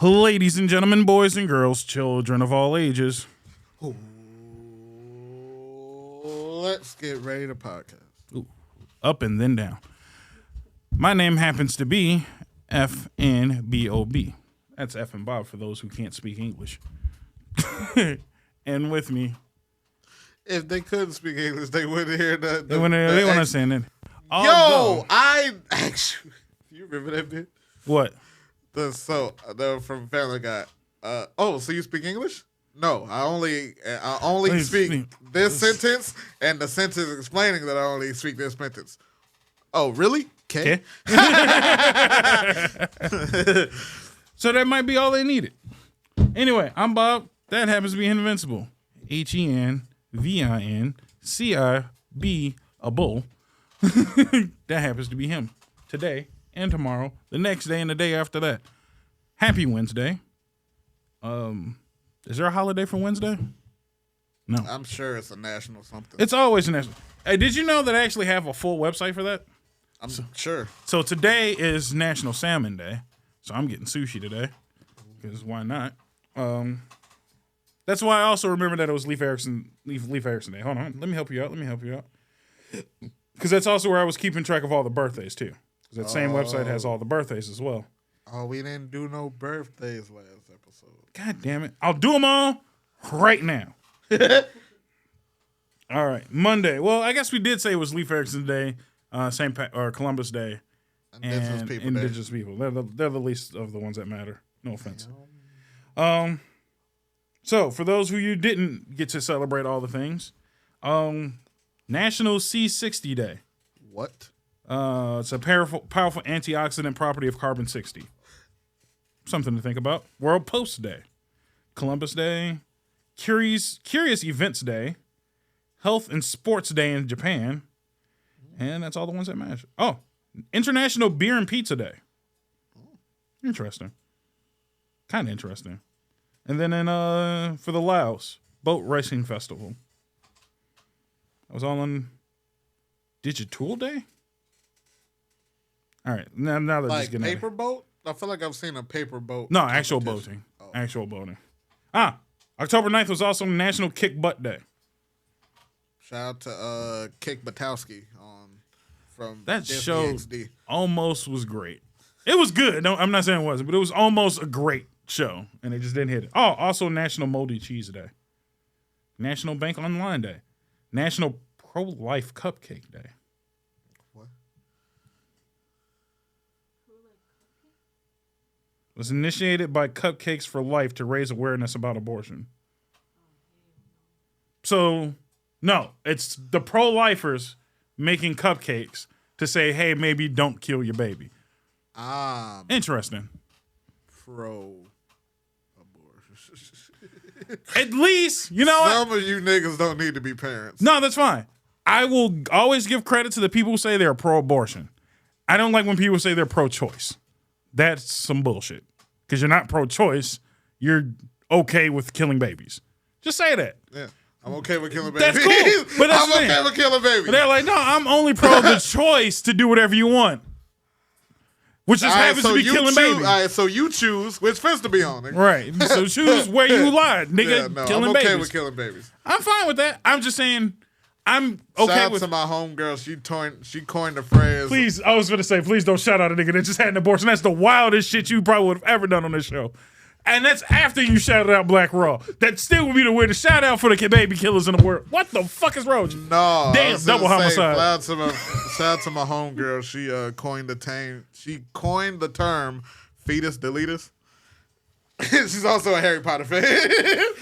Ladies and gentlemen, boys and girls, children of all ages. Ooh, let's get ready to podcast. Ooh, up and then down. My name happens to be FNBOB. That's F and Bob for those who can't speak English. And with me. If they couldn't speak English, they wouldn't hear that. They wouldn't understand it. Yo, I actually. You remember that bit? What? From Family Guy. So you speak English? No, I only speak this sentence and the sentence explaining that I only speak this sentence. Oh, really? Okay. So that might be all they needed. Anyway, I'm Bob. That happens to be Invincible. HENVINCIB, a bull. That happens to be him. Today and tomorrow, the next day and the day after that. Happy Wednesday. Is there a holiday for Wednesday? No. I'm sure it's a national something. It's always a national. Hey, did you know that I actually have a full website for that? I'm sure. So today is National Salmon Day. So I'm getting sushi today. Because why not? That's why I also remember that it was Leif Erikson Day. Hold on. Let me help you out. Because that's also where I was keeping track of all the birthdays, too. Because that same website has all the birthdays as well. Oh, we didn't do no birthdays last episode. God damn it. I'll do them all right now. All right. Monday. Well, I guess we did say it was Leif Erikson Day, Columbus Day, and Indigenous People. They're the least of the ones that matter. No offense. So, for those who you didn't get to celebrate all the things, National C60 Day. What? It's a powerful antioxidant property of carbon-60. Something to think about. World Post Day. Columbus Day. Curious Events Day. Health and Sports Day in Japan. And that's all the ones that matter. Oh, International Beer and Pizza Day. Interesting. Kind of interesting. And then for the Laos, Boat Racing Festival. I was all on Digital Day? All right. Now they're like just getting paper boat? I feel like I've seen a paper boat. No, actual boating. Oh. Actual boating. October 9th was also National Kick Butt Day. Shout out to Kick Batowski from that Disney show XD. Almost was great. It was good. No, I'm not saying it wasn't, but it was almost a great show, and they just didn't hit it. Oh, also National Moldy Cheese Day. National Bank Online Day. National Pro-Life Cupcake Day. What? It was initiated by Cupcakes for Life to raise awareness about abortion. So, no, it's the pro-lifers making cupcakes to say, hey, maybe don't kill your baby. Interesting. Pro-abortion. At least, you know what? Some of you niggas don't need to be parents. No, that's fine. I will always give credit to the people who say they're pro-abortion. I don't like when people say they're pro-choice. That's some bullshit. Because you're not pro-choice. You're okay with killing babies. Just say that. Yeah. I'm okay with killing babies. That's cool. But that's I'm okay with killing babies. But they're like, no, I'm only pro the choice to do whatever you want. Which just happens to be killing babies. All right, so you choose which fence to be on. Nigga. Right. So choose where you lie, nigga. Yeah, no, killing I'm okay babies. with killing babies. I'm fine with that. I'm just saying I'm okay shout out with to my homegirl. She coined the phrase. Please, I was gonna say, please don't shout out a nigga that just had an abortion. That's the wildest shit you probably would have ever done on this show. And that's after you shouted out Black Raw. That still would be the weirdest shout out for the baby killers in the world. What the fuck is wrong with you? No. Damn, double homicide. Shout out to my homegirl. She coined the term fetus deletus. She's also a Harry Potter fan.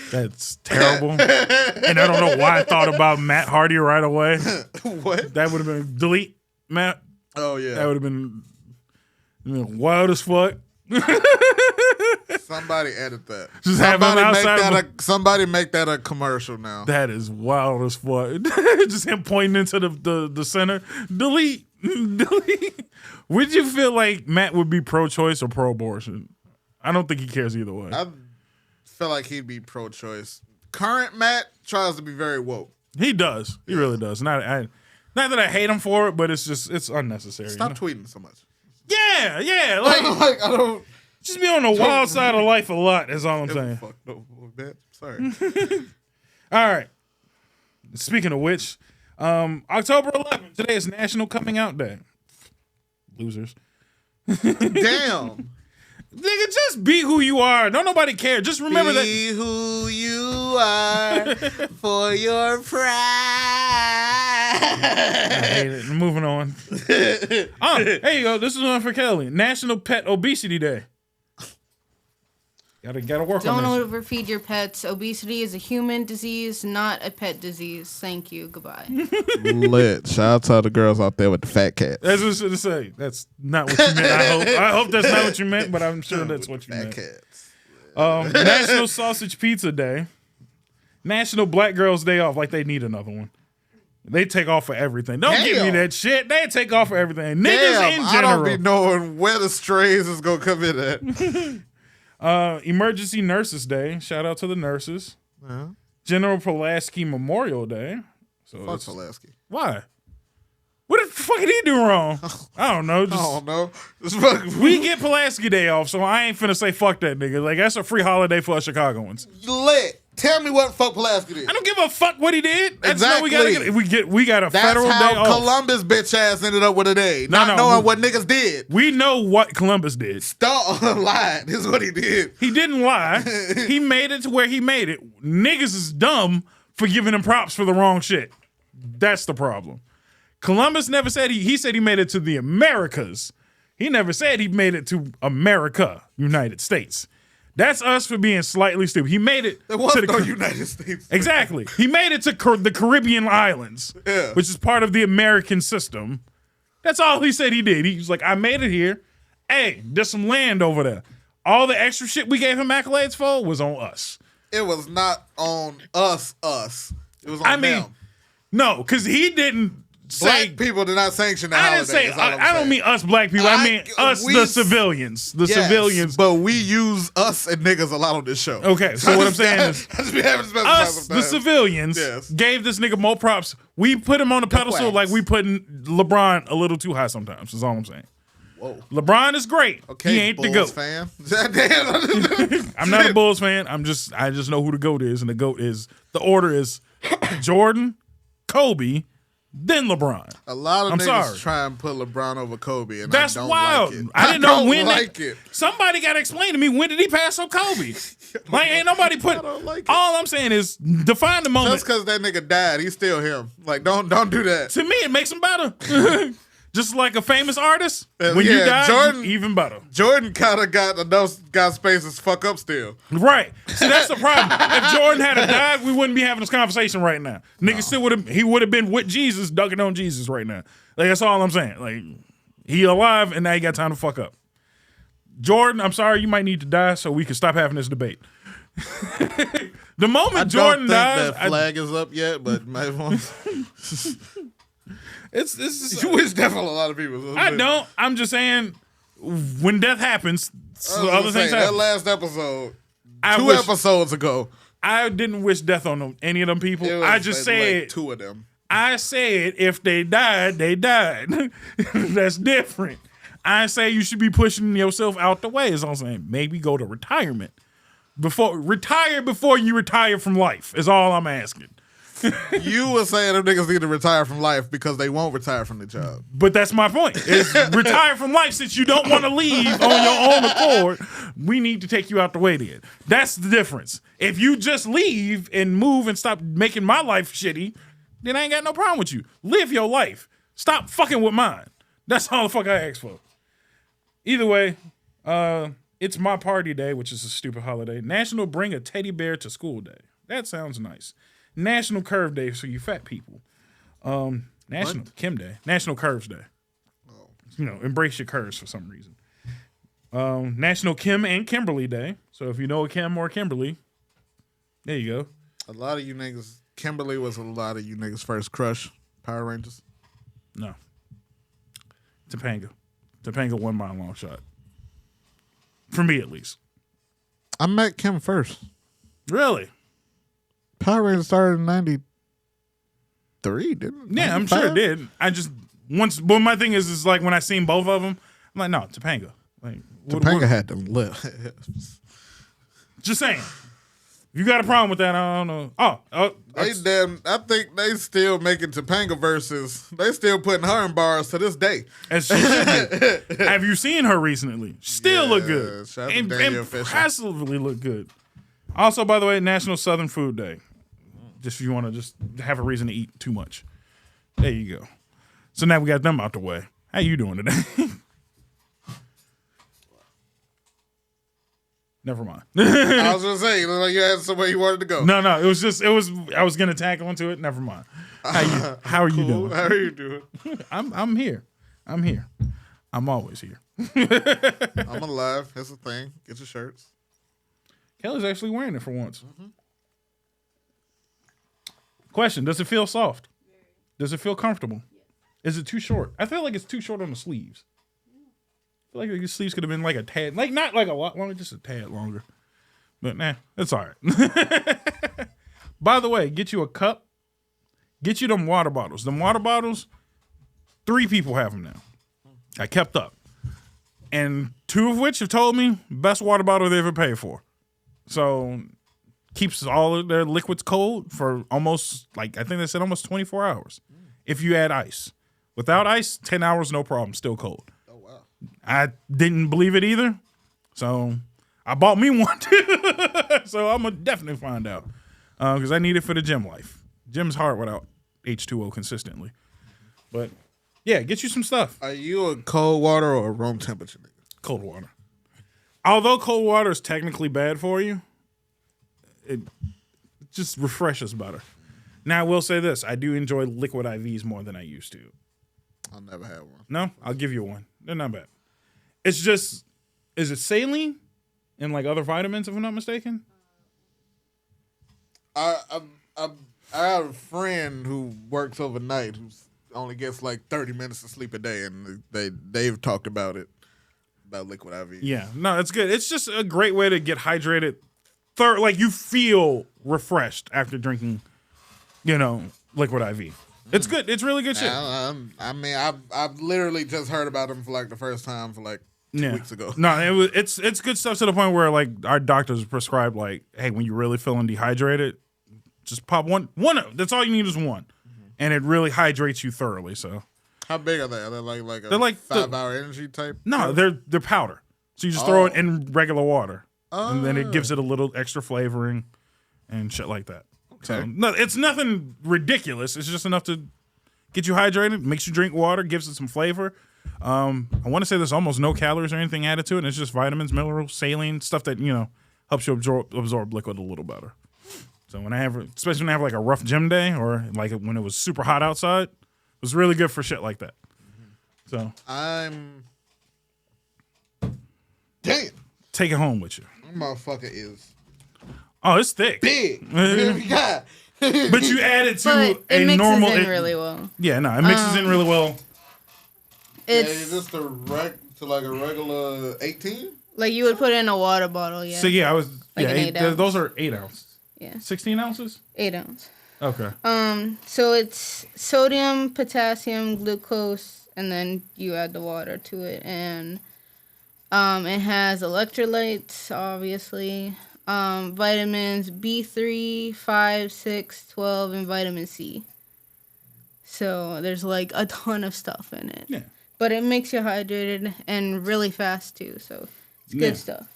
That's terrible. And I don't know why I thought about Matt Hardy right away. What? That would have been delete Matt. Oh yeah. That would have been wild as fuck. Somebody edit that. Just have him outside. Somebody make that a commercial now. That is wild as fuck. Just him pointing into the center. Delete. Would you feel like Matt would be pro-choice or pro-abortion? I don't think he cares either way. I feel like he'd be pro-choice. Current Matt tries to be very woke. He does. He really does. Not that I hate him for it, but it's unnecessary. Stop tweeting so much. Yeah. Like I don't. Just be on the wild side of life a lot. That's all I'm saying. Fuck no, bitch. Sorry. All right. Speaking of which, October 11th. Today is National Coming Out Day. Losers. Damn. Nigga, just be who you are. Don't nobody care. Just remember that. Be who you are for your pride. I hate it. Moving on. There you go. This is one for Kelly. National Pet Obesity Day. Gotta work on this. Don't overfeed your pets. Obesity is a human disease, not a pet disease. Thank you. Goodbye. Lit. Shout out to all the girls out there with the fat cats. That's what I was going to say. That's not what you meant. I hope that's not what you meant, but I'm sure that's what you meant. Cats. National Sausage Pizza Day. National Black Girls Day Off. Like they need another one. They take off for everything. Don't give me that shit. They take off for everything. Niggas in general. I don't be knowing where the strays is going to come in at. Emergency Nurses Day. Shout out to the nurses. Uh-huh. General Pulaski Memorial Day. So Fuck Pulaski. Why? What the fuck did he do wrong? I don't know. I don't know. We get Pulaski Day off, so I ain't finna say fuck that nigga. Like, that's a free holiday for us Chicagoans. Lit. Tell me what fuck Pulaski did. I don't give a fuck what he did. That's exactly. We got a federal day off. That's how Columbus bitch ass ended up with a day. Not knowing what niggas did. We know what Columbus did. Stop lying. This is what he did. He didn't lie. He made it to where he made it. Niggas is dumb for giving him props for the wrong shit. That's the problem. Columbus never said he said he made it to the Americas. He never said he made it to America, United States. That's us for being slightly stupid. He made it to the United States. Exactly. He made it to the Caribbean islands, which is part of the American system. That's all he said he did. He was like, I made it here. Hey, there's some land over there. All the extra shit we gave him accolades for was on us. It was not on us. It was on them. No, because he didn't say... Black people did not sanction that holiday. I don't mean us black people. I mean us, the civilians. The civilians. But we use us and niggas a lot on this show. Okay, so what I'm saying is... us, the civilians, gave this nigga more props. We put him on a pedestal like we putting LeBron a little too high sometimes. That's all I'm saying. Whoa. LeBron is great. Okay, he ain't Bulls the GOAT. Fan. I'm not a Bulls fan. I just know who the GOAT is, and the GOAT is... The order is Jordan, Kobe, then LeBron. A lot of niggas try and put LeBron over Kobe, and that's I don't wild. like it. I didn't know when. It. Somebody got to explain to me, when did he pass on Kobe? Like, ain't nobody put. I don't like it. All I'm saying is define the moment. Just because that nigga died, he's still him. Like, don't do that. To me, it makes him better. Just like a famous artist, when you die, Jordan, even better. Jordan kind of got spaces to fuck up still. Right. See, that's the problem. If Jordan had died, we wouldn't be having this conversation right now. Nigga still would have. He would have been with Jesus, dunking on Jesus right now. Like, that's all I'm saying. Like, he alive, and now he got time to fuck up. Jordan, I'm sorry, you might need to die so we can stop having this debate. The moment Jordan dies, that flag is up yet, but my It's just, you wish death on a lot of people. I don't. I'm just saying, when death happens, other things happen. That last episode, two episodes ago, I didn't wish death on any of them people. I just said like two of them. I said if they died, they died. That's different. I say you should be pushing yourself out the way. Is all I'm saying. Maybe go to retirement retire before you retire from life. Is all I'm asking. You were saying them niggas need to retire from life because they won't retire from the job. But that's my point. Is retire from life since you don't want to leave on your own accord. We need to take you out the way then. That's the difference. If you just leave and move and stop making my life shitty, then I ain't got no problem with you. Live your life. Stop fucking with mine. That's all the fuck I asked for. Either way, it's my party day, which is a stupid holiday. National Bring a Teddy Bear to School Day. That sounds nice. National Curve Day for you fat people. National Kim Day. National Curves Day. Oh. You know, embrace your curves for some reason. National Kim and Kimberly Day. So if you know a Kim or a Kimberly, there you go. A lot of you niggas, Kimberly was a lot of you niggas' first crush, Power Rangers. No. Topanga. Topanga won by a long shot. For me, at least. I met Kim first. Really? Power Rangers started in 93, didn't it? Yeah, 95? I'm sure it did. I just, but my thing is like when I seen both of them, I'm like, no, Topanga. Like, Topanga had them lips. Just saying. If you got a problem with that, I don't know. I think they still making Topanga verses. They still putting her in bars to this day. And she should be. Have you seen her recently? Still look good. Shout out to Daniel Fisher. Impressively look good. Also, by the way, National Southern Food Day. Just if you want to just have a reason to eat too much. There you go. So now we got them out the way. How you doing today? Never mind. I was gonna say, you look like you had somewhere you wanted to go. No, I was gonna tack onto it. Never mind. How are you doing? How are you doing? I'm here. I'm always here. I'm alive. That's the thing. Get your shirts. Kelly's actually wearing it for once. Mm-hmm. Question: does it feel soft? Does it feel comfortable? Is it too short? I feel like it's too short on the sleeves. I feel like the sleeves could have been like a tad, like not like a lot longer, just a tad longer. But nah, it's all right. By the way, get you a cup. Get you them water bottles. Them water bottles, 3 people have them now. I kept up. And 2 of which have told me best water bottle they ever paid for. So keeps all of their liquids cold for almost, like, I think they said almost 24 hours. If you add ice. Without ice, 10 hours, no problem, still cold. Oh, wow. I didn't believe it either. So I bought me one too. So I'm going to definitely find out. Because I need it for the gym life. Gym's hard without H2O consistently. But yeah, get you some stuff. Are you a cold water or a room temperature nigga? Cold water. Although cold water is technically bad for you, it just refreshes better. Now I will say this. I do enjoy liquid IVs more than I used to. I'll never have one. No? I'll give you one. They're not bad. It's just, is it saline and like other vitamins if I'm not mistaken? I have a friend who works overnight who only gets like 30 minutes of sleep a day, and they've talked about it, about liquid IV. Yeah, no, it's good. It's just a great way to get hydrated. Like you feel refreshed after drinking, liquid IV. It's good. It's really good shit. I've literally just heard about them for like the first time for like 2 weeks ago. No, it's good stuff to the point where like our doctors prescribed like, hey, when you're really feeling dehydrated, just pop one. That's all you need is one, and it really hydrates you thoroughly. So, how big are they? Are they like a they're like 5-hour energy type? No, they're powder. So you just throw it in regular water, and then it gives it a little extra flavoring and shit like that. Okay. So no, it's nothing ridiculous. It's just enough to get you hydrated, makes you drink water, gives it some flavor. I want to say there's almost no calories or anything added to it. And it's just vitamins, minerals, saline, stuff that helps you absorb liquid a little better. So especially when I have like a rough gym day or like when it was super hot outside, it was really good for shit like that. So damn, take it home with you. That motherfucker is it's thick, big. Yeah. But you add it to it a mixes normal. in really well. Yeah, no, it mixes in really well. Is this to like a regular 18? Like you would put in a water bottle, yeah. So yeah, I was those are 8 ounces. Yeah. 16 ounces? 8 ounce. Okay. So it's sodium, potassium, glucose, and then you add the water to it, and it has electrolytes, obviously, vitamins B3, 5, 6, 12, and vitamin C. So there's like a ton of stuff in it. Yeah. But it makes you hydrated and really fast too, so it's good stuff.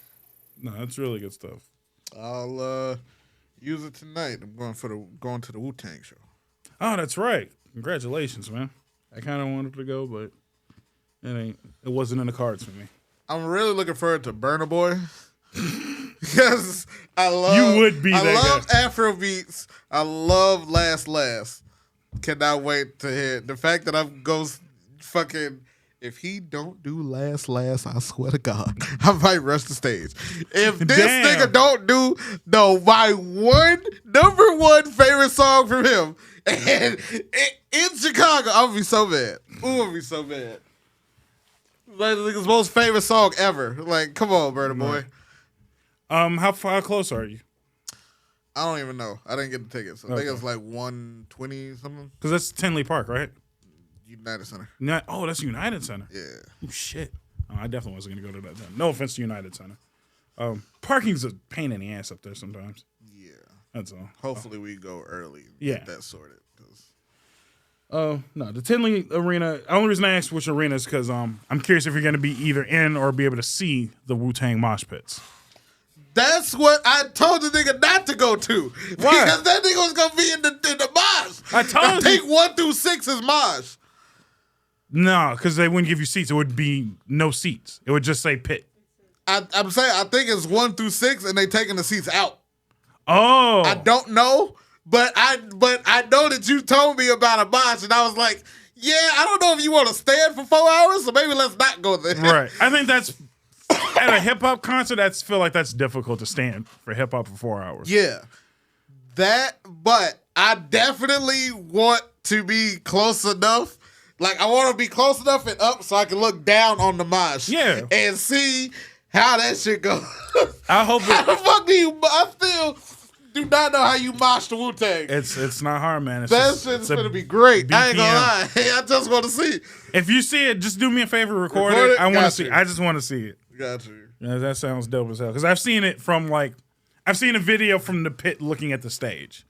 No, that's really good stuff. I'll use it tonight. I'm going to the Wu-Tang show. Oh, that's right. Congratulations, man. I kind of wanted to go, but it wasn't in the cards for me. I'm really looking forward to Burna Boy. Because I love Afrobeats. I love Last. Cannot wait to hear it. The fact that I'm fucking. If he don't do Last, I swear to God, I might rush the stage. If this nigga don't do my number one favorite song from him and in Chicago, I'm gonna be so mad. Ooh, I'm gonna be so mad. Like the nigga's most favorite song ever. Like, come on, Burna Boy. How far close are you? I don't even know. I didn't get the tickets. I think it's like 120 something. Because that's Tinley Park, right? United Center. That's United Center. Yeah. Oh, shit. Oh, I definitely wasn't going to go to that then. No offense to United Center. Parking's a pain in the ass up there sometimes. Yeah. That's all. Hopefully we go early and Yeah. get that sorted. No, the Tinley Arena. The only reason I asked which arena is because I'm curious if you're going to be either in or be able to see the Wu-Tang mosh pits. That's what I told the nigga not to go to. Why? Because that nigga was going to be in the mosh. I told you. think 1 through 6 is mosh. No, because they wouldn't give you seats. It would be no seats. It would just say pit. I'm saying I think it's 1 through 6 and they taking the seats out. Oh. I don't know, but I know that you told me about a mosh and I was like, yeah, I don't know if you want to stand for 4 hours, so maybe let's not go there. Right. I think that's at a hip hop concert. I feel like that's difficult to stand for hip hop for 4 hours. Yeah. But I definitely want to be close enough. Like, I want to be close enough and up so I can look down on the mosh. Yeah. And see how that shit goes. I hope How the fuck do you... I still do not know how you mosh the Wu-Tang. it's not hard, man. That shit's going to be great. I ain't going to lie. I just want to see. If you see it, just do me a favor, record Record it. it? I want to Got see you. it. I just want to see it. Got you. Yeah, that sounds dope as hell. Because I've seen it from, like... I've seen a video from the pit looking at the stage.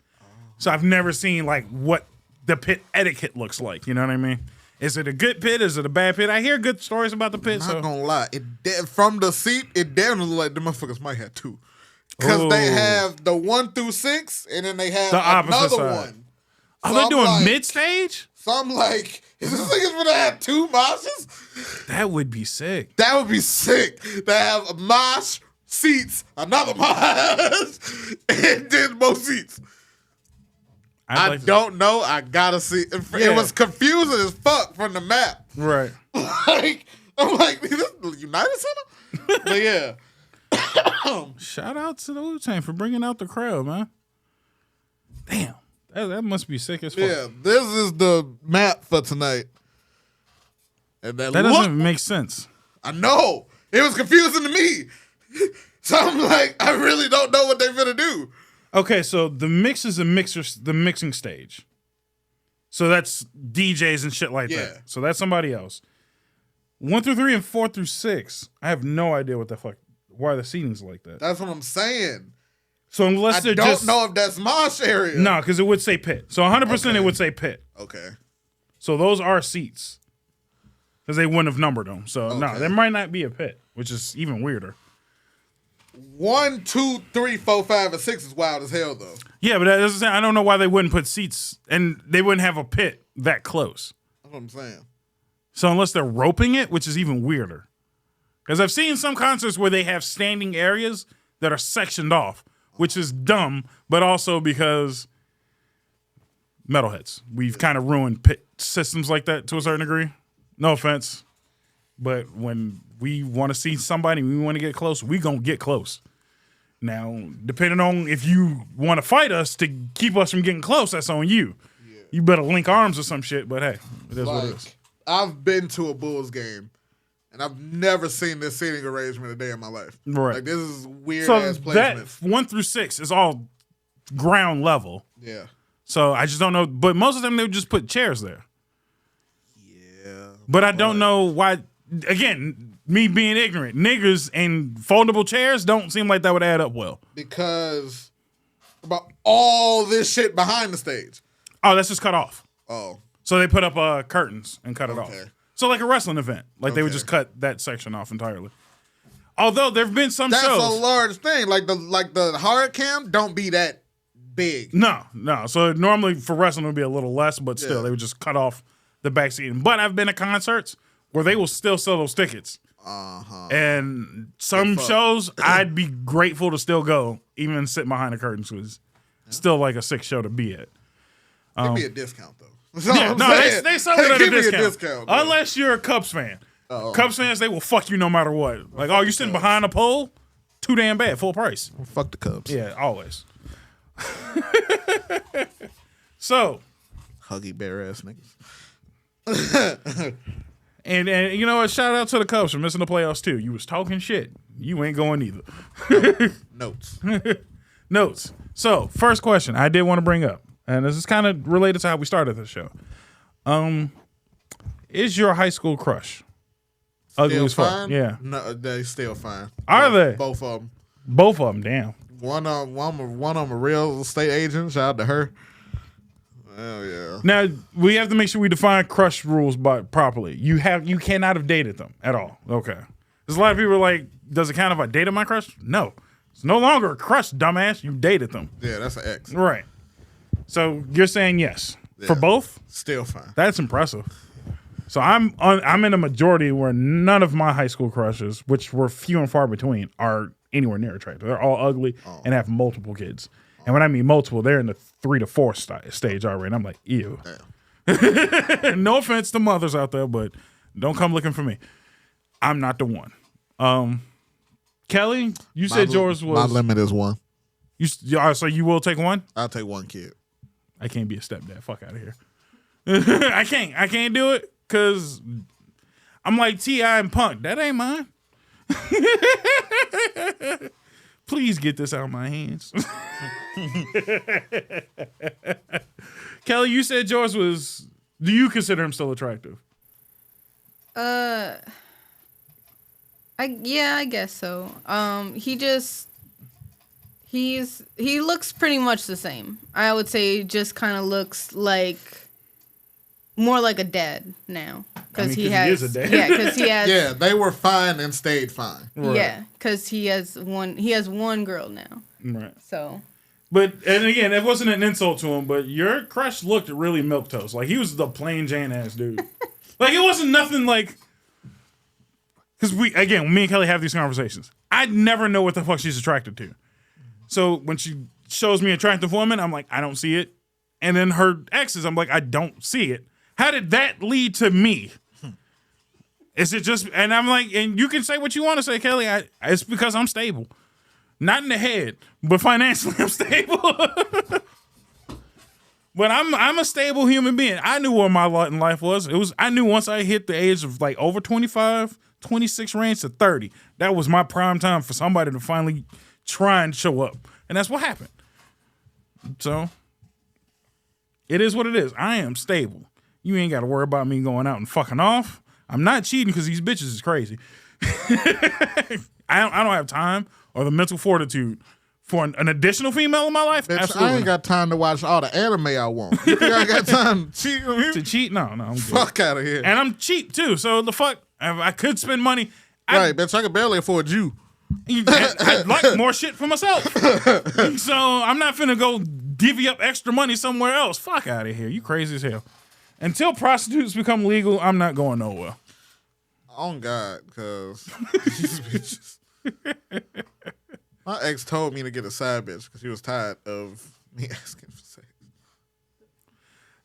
So I've never seen, like, what the pit etiquette looks like. You know what I mean? Is it a good pit? Is it a bad pit? I hear good stories about the pit. I'm not gonna lie. From the seat, it definitely looked like the motherfuckers might have 2. Because they have the 1 through 6, and then they have The opposite another side. one. Oh, So they're I'm doing like- mid-stage? So I'm like, is this niggas gonna have 2 moshes? That would be sick. That would be sick. To have a mosh, seats, another mosh, and then more seats. I don't know. I gotta see. It was confusing as fuck from the map. Right. Like, I'm like, this is the United Center? But yeah. Shout out to the Wu-Tang for bringing out the crowd, man. Damn. That must be sick as fuck. Yeah, this is the map for tonight. And That doesn't make sense. I know. It was confusing to me. So I'm like, I really don't know what they're gonna do. Okay, so the mix is the mixing stage. So that's DJs and shit like Yeah. that. So that's somebody else. 1 through 3 and 4 through 6. I have no idea what the fuck, why the seating's like that. That's what I'm saying. So unless I they're don't just know if that's mosh area. no, because it would say pit. So 100% Okay. it would say pit. Okay. So those are seats. Because they wouldn't have numbered them. So no, Okay. there might not be a pit, which is even weirder. 1, 2, 3, 4, 5, and 6 is wild as hell though. Yeah, but that's I don't know why they wouldn't put seats and they wouldn't have a pit that close. That's what I'm saying. So unless they're roping it, which is even weirder. Because I've seen some concerts where they have standing areas that are sectioned off, which is dumb, but also because metalheads. We've kind of ruined pit systems like that to a certain degree. No offense. But when we want to see somebody, we want to get close, we going to get close. Now, depending on if you want to fight us to keep us from getting close, that's on you. Yeah. You better link arms or some shit, but hey, it is what it is. I've been to a Bulls game, and I've never seen this seating arrangement a day in my life. Right. Like, this is weird So ass that placement. 1 through 6 is all ground level. Yeah. So I just don't know. But most of them, they would just put chairs there. Yeah. But I don't know why. Again, me being ignorant, niggas and foldable chairs don't seem like that would add up well. Because about all this shit behind the stage. Oh, that's just cut off. Oh. So they put up curtains and cut it off. Okay. So like a wrestling event, like they would Okay. just cut that section off entirely. Although there have been some That's shows. a large thing. Like the hard cam don't be that big. No. So normally for wrestling it would be a little less, but still Yeah. they would just cut off the back seat. But I've been to concerts where they will still sell those tickets. Uh-huh. And some shows I'd be grateful to still go, even sit behind the curtains, was still like a sick show to be at. Give me a discount though. That's all Yeah, I'm no, saying. they sell it at a Give me discount. bro. Unless you're a Cubs fan. Cubs fans, they will fuck you no matter what. Like, oh, you sitting behind a pole? Too damn bad, full price. Fuck the Cubs. Yeah, always. So, Huggy bear ass niggas. and you know what? Shout out to the Cubs for missing the playoffs too. You was talking shit. You ain't going either. Notes. Notes. So, first question I did want to bring up, and this is kind of related to how we started the show. Is your high school crush ugly Still as fuck. fine? Yeah. No, they still fine. Are they? Both of them. Both of them, damn. One of them a real estate agent. Shout out to her. Oh yeah. Now we have to make sure we define crush rules properly. You cannot have dated them at all. Okay. There's a lot of people like, does it count if I dated my crush? No. It's no longer a crush, dumbass. You dated them. Yeah, that's an ex. Right. So you're saying yes Yeah. for both? Still fine. That's impressive. So I'm in a majority where none of my high school crushes, which were few and far between, are anywhere near attractive. They're all ugly and have multiple kids. And when I mean multiple, they're in the 3 to 4 stage already. And I'm like, ew. No offense to mothers out there, but don't come looking for me. I'm not the one. Kelly, you said yours was... My limit is one. So you will take one? I'll take one kid. I can't be a stepdad. Fuck out of here. I can't do it because I'm like T.I. and Punk. That ain't mine. Please get this out of my hands. Kelly, you said yours was... Do you consider him still attractive? I guess so. He looks pretty much the same. I would say just kind of looks like more like a dad now because he is a dad. Yeah, because he has. Yeah, they were fine and stayed fine. Right. Yeah, because he has one girl now. Right. So. But, and again, it wasn't an insult to him, but your crush looked really milquetoast. Like, he was the plain Jane ass dude. Like, it wasn't nothing like... Because me and Kelly have these conversations. I never know what the fuck she's attracted to. So when she shows me an attractive woman, I'm like, I don't see it. And then her exes, I'm like, I don't see it. How did that lead to me? Is it just... And I'm like, and you can say what you want to say, Kelly. It's because I'm stable. Not in the head, but financially I'm stable. But I'm a stable human being. I knew where my lot in life was. I knew once I hit the age of like over 25, 26 range to 30, that was my prime time for somebody to finally try and show up. And that's what happened. So it is what it is. I am stable. You ain't got to worry about me going out and fucking off. I'm not cheating because these bitches is crazy. I don't have time or the mental fortitude for an additional female in my life. Bitch, Absolutely I ain't got time to watch all the anime I want. You think I got time to cheat on you? to cheat. No, I'm good. Fuck out of here. And I'm cheap too. So the fuck, I could spend money. Right, bitch, I can barely afford you. I'd like more shit for myself. So I'm not finna go divvy up extra money somewhere else. Fuck out of here. You crazy as hell. Until prostitutes become legal, I'm not going nowhere. On God, because these bitches. My ex told me to get a side bitch because he was tired of me asking for sex.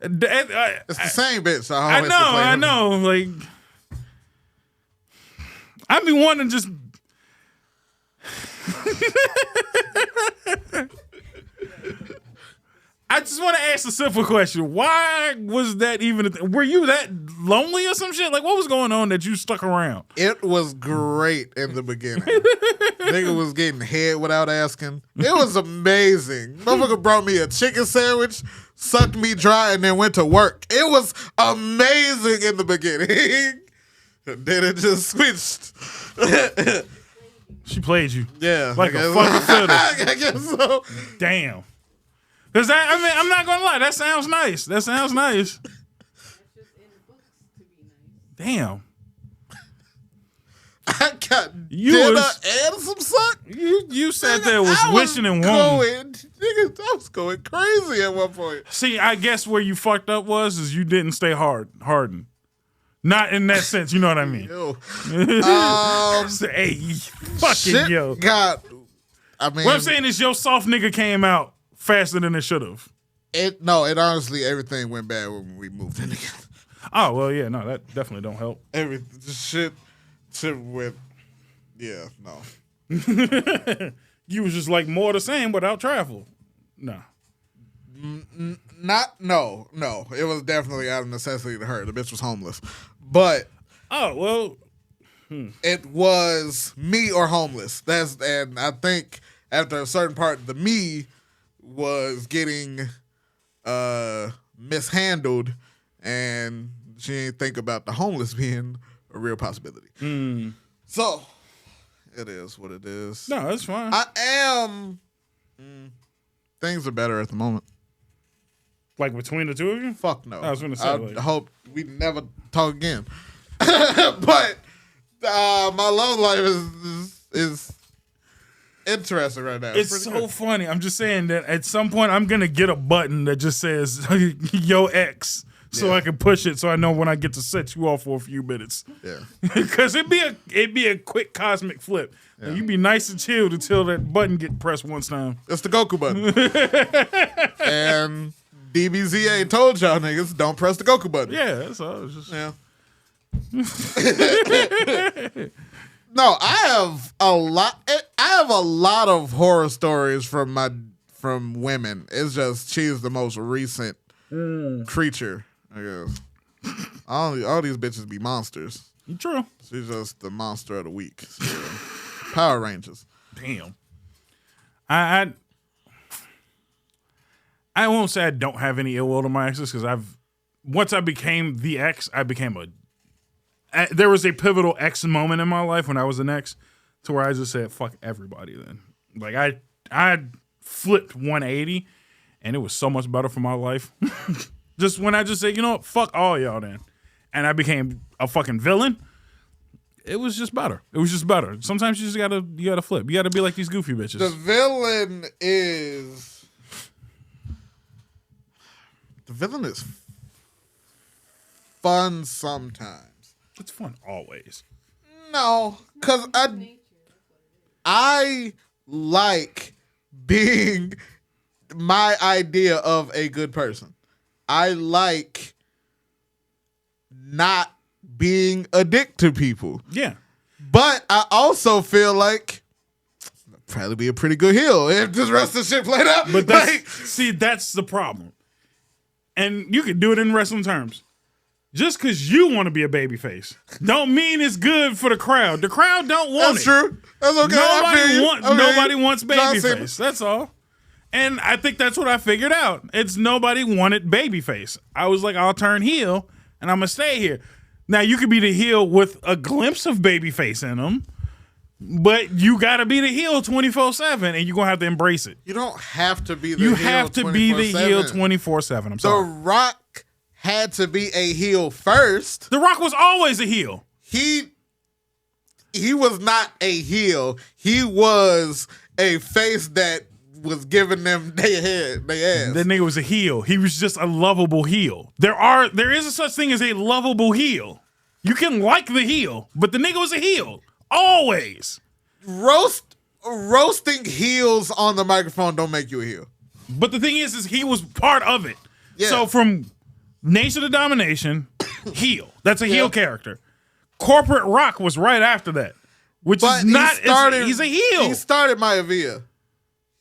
It's the same bitch. So I know. Like, I be wanting to just. I just want to ask a simple question. Why was that even were you that lonely or some shit? Like, what was going on that you stuck around? It was great in the beginning. Nigga was getting head without asking. It was amazing. Motherfucker brought me a chicken sandwich, sucked me dry, and then went to work. It was amazing in the beginning. Then it just switched. She played you. Yeah. Like a fucking fiddle. I guess so. Damn. Because I'm not going to lie. That sounds nice. Damn. I got dinner and some suck. You sat there was wishing and wanting. Nigga, I was going crazy at one point. See, I guess where you fucked up is you didn't stay hardened. Not in that sense, you know what I mean? Yo. Hey, fucking yo. What I'm saying is your soft nigga came out faster than it should have. It honestly, everything went bad when we moved in together. Oh, well, yeah, no, that definitely don't help. Shit went, yeah, no. You was just like more the same without travel. No. No. It was definitely out of necessity to her. The bitch was homeless. But. Oh, well. It was me or homeless. And I think after a certain part, the me was getting mishandled, and she didn't think about the homeless being a real possibility. So it is what it is. No, that's fine. I am. Things are better at the moment. Like between the two of you? Fuck no. I was gonna say. I hope we never talk again. But my love life is interesting right now. It's so funny. I'm just saying that at some point I'm gonna get a button that just says "Yo X," so I can push it, so I know when I get to set you off for a few minutes. Yeah. Because it'd be a quick cosmic flip. Yeah. You'd be nice and chilled until that button get pressed once time. It's the Goku button. And DBZA told y'all niggas don't press the Goku button. Yeah, that's all. It's just No, I have a lot of horror stories from women. It's just she's the most recent creature, I guess. All these bitches be monsters. True. She's just the monster of the week. So, Power Rangers. Damn. I won't say I don't have any ill will to my exes because once I became the ex, I became there was a pivotal ex moment in my life when I was an ex to where I just said, fuck everybody then. Like I flipped 180 and it was so much better for my life. Just when I just said, you know what, fuck all y'all then. And I became a fucking villain. It was just better. It was just better. Sometimes you gotta flip. You gotta be like these goofy bitches. The villain is fun sometimes. It's fun always. No, because I like being my idea of a good person. I like not being a dick to people. Yeah. But I also feel like I'd probably be a pretty good heel if this rest of the shit played out. But that's the problem. And you can do it in wrestling terms. Just because you want to be a babyface don't mean it's good for the crowd. The crowd don't want That's it. True. That's okay. Nobody wants babyface. That's all. And I think that's what I figured out. It's nobody wanted babyface. I was like, I'll turn heel and I'm going to stay here. Now, you could be the heel with a glimpse of babyface in them, but you got to be the heel 24/7 and you're going to have to embrace it. You don't have to be the heel 24/7. You have to be the heel 24/7. I'm sorry. The Rock had to be a heel first. The Rock was always a heel. He was not a heel. He was a face that was giving them their ass. That nigga was a heel. He was just a lovable heel. There is a such thing as a lovable heel. You can like the heel, but the nigga was a heel. Always. Roasting heels on the microphone don't make you a heel. But the thing is he was part of it. Yeah. So from Nation of Domination, heel. That's a heel character. Corporate Rock was right after that. Which is not he's a heel. He started Maya Villa.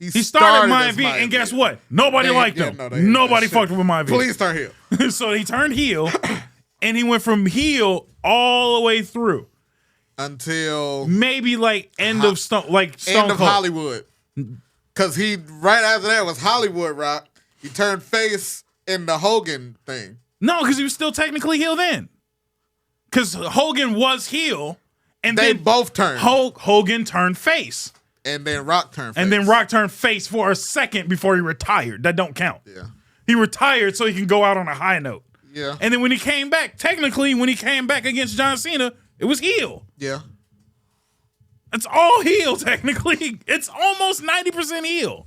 He started Maya Villa, and guess what? Nobody liked him. Nobody fucked with Maya Villa. Please turn heel. So he turned heel, and he went from heel all the way through until maybe like end of Stone Cold. Hollywood. Because he right after that was Hollywood Rock. He turned face in the Hogan thing. No, because he was still technically heel then. Because Hogan was heel, and they then both turned. Hogan turned face. And then Rock turned face. And then Rock turned face for a second before he retired. That don't count. Yeah. He retired so he can go out on a high note. Yeah. And then when he came back, technically, when he came back against John Cena, it was heel. Yeah. It's all heel, technically. It's almost 90% heel.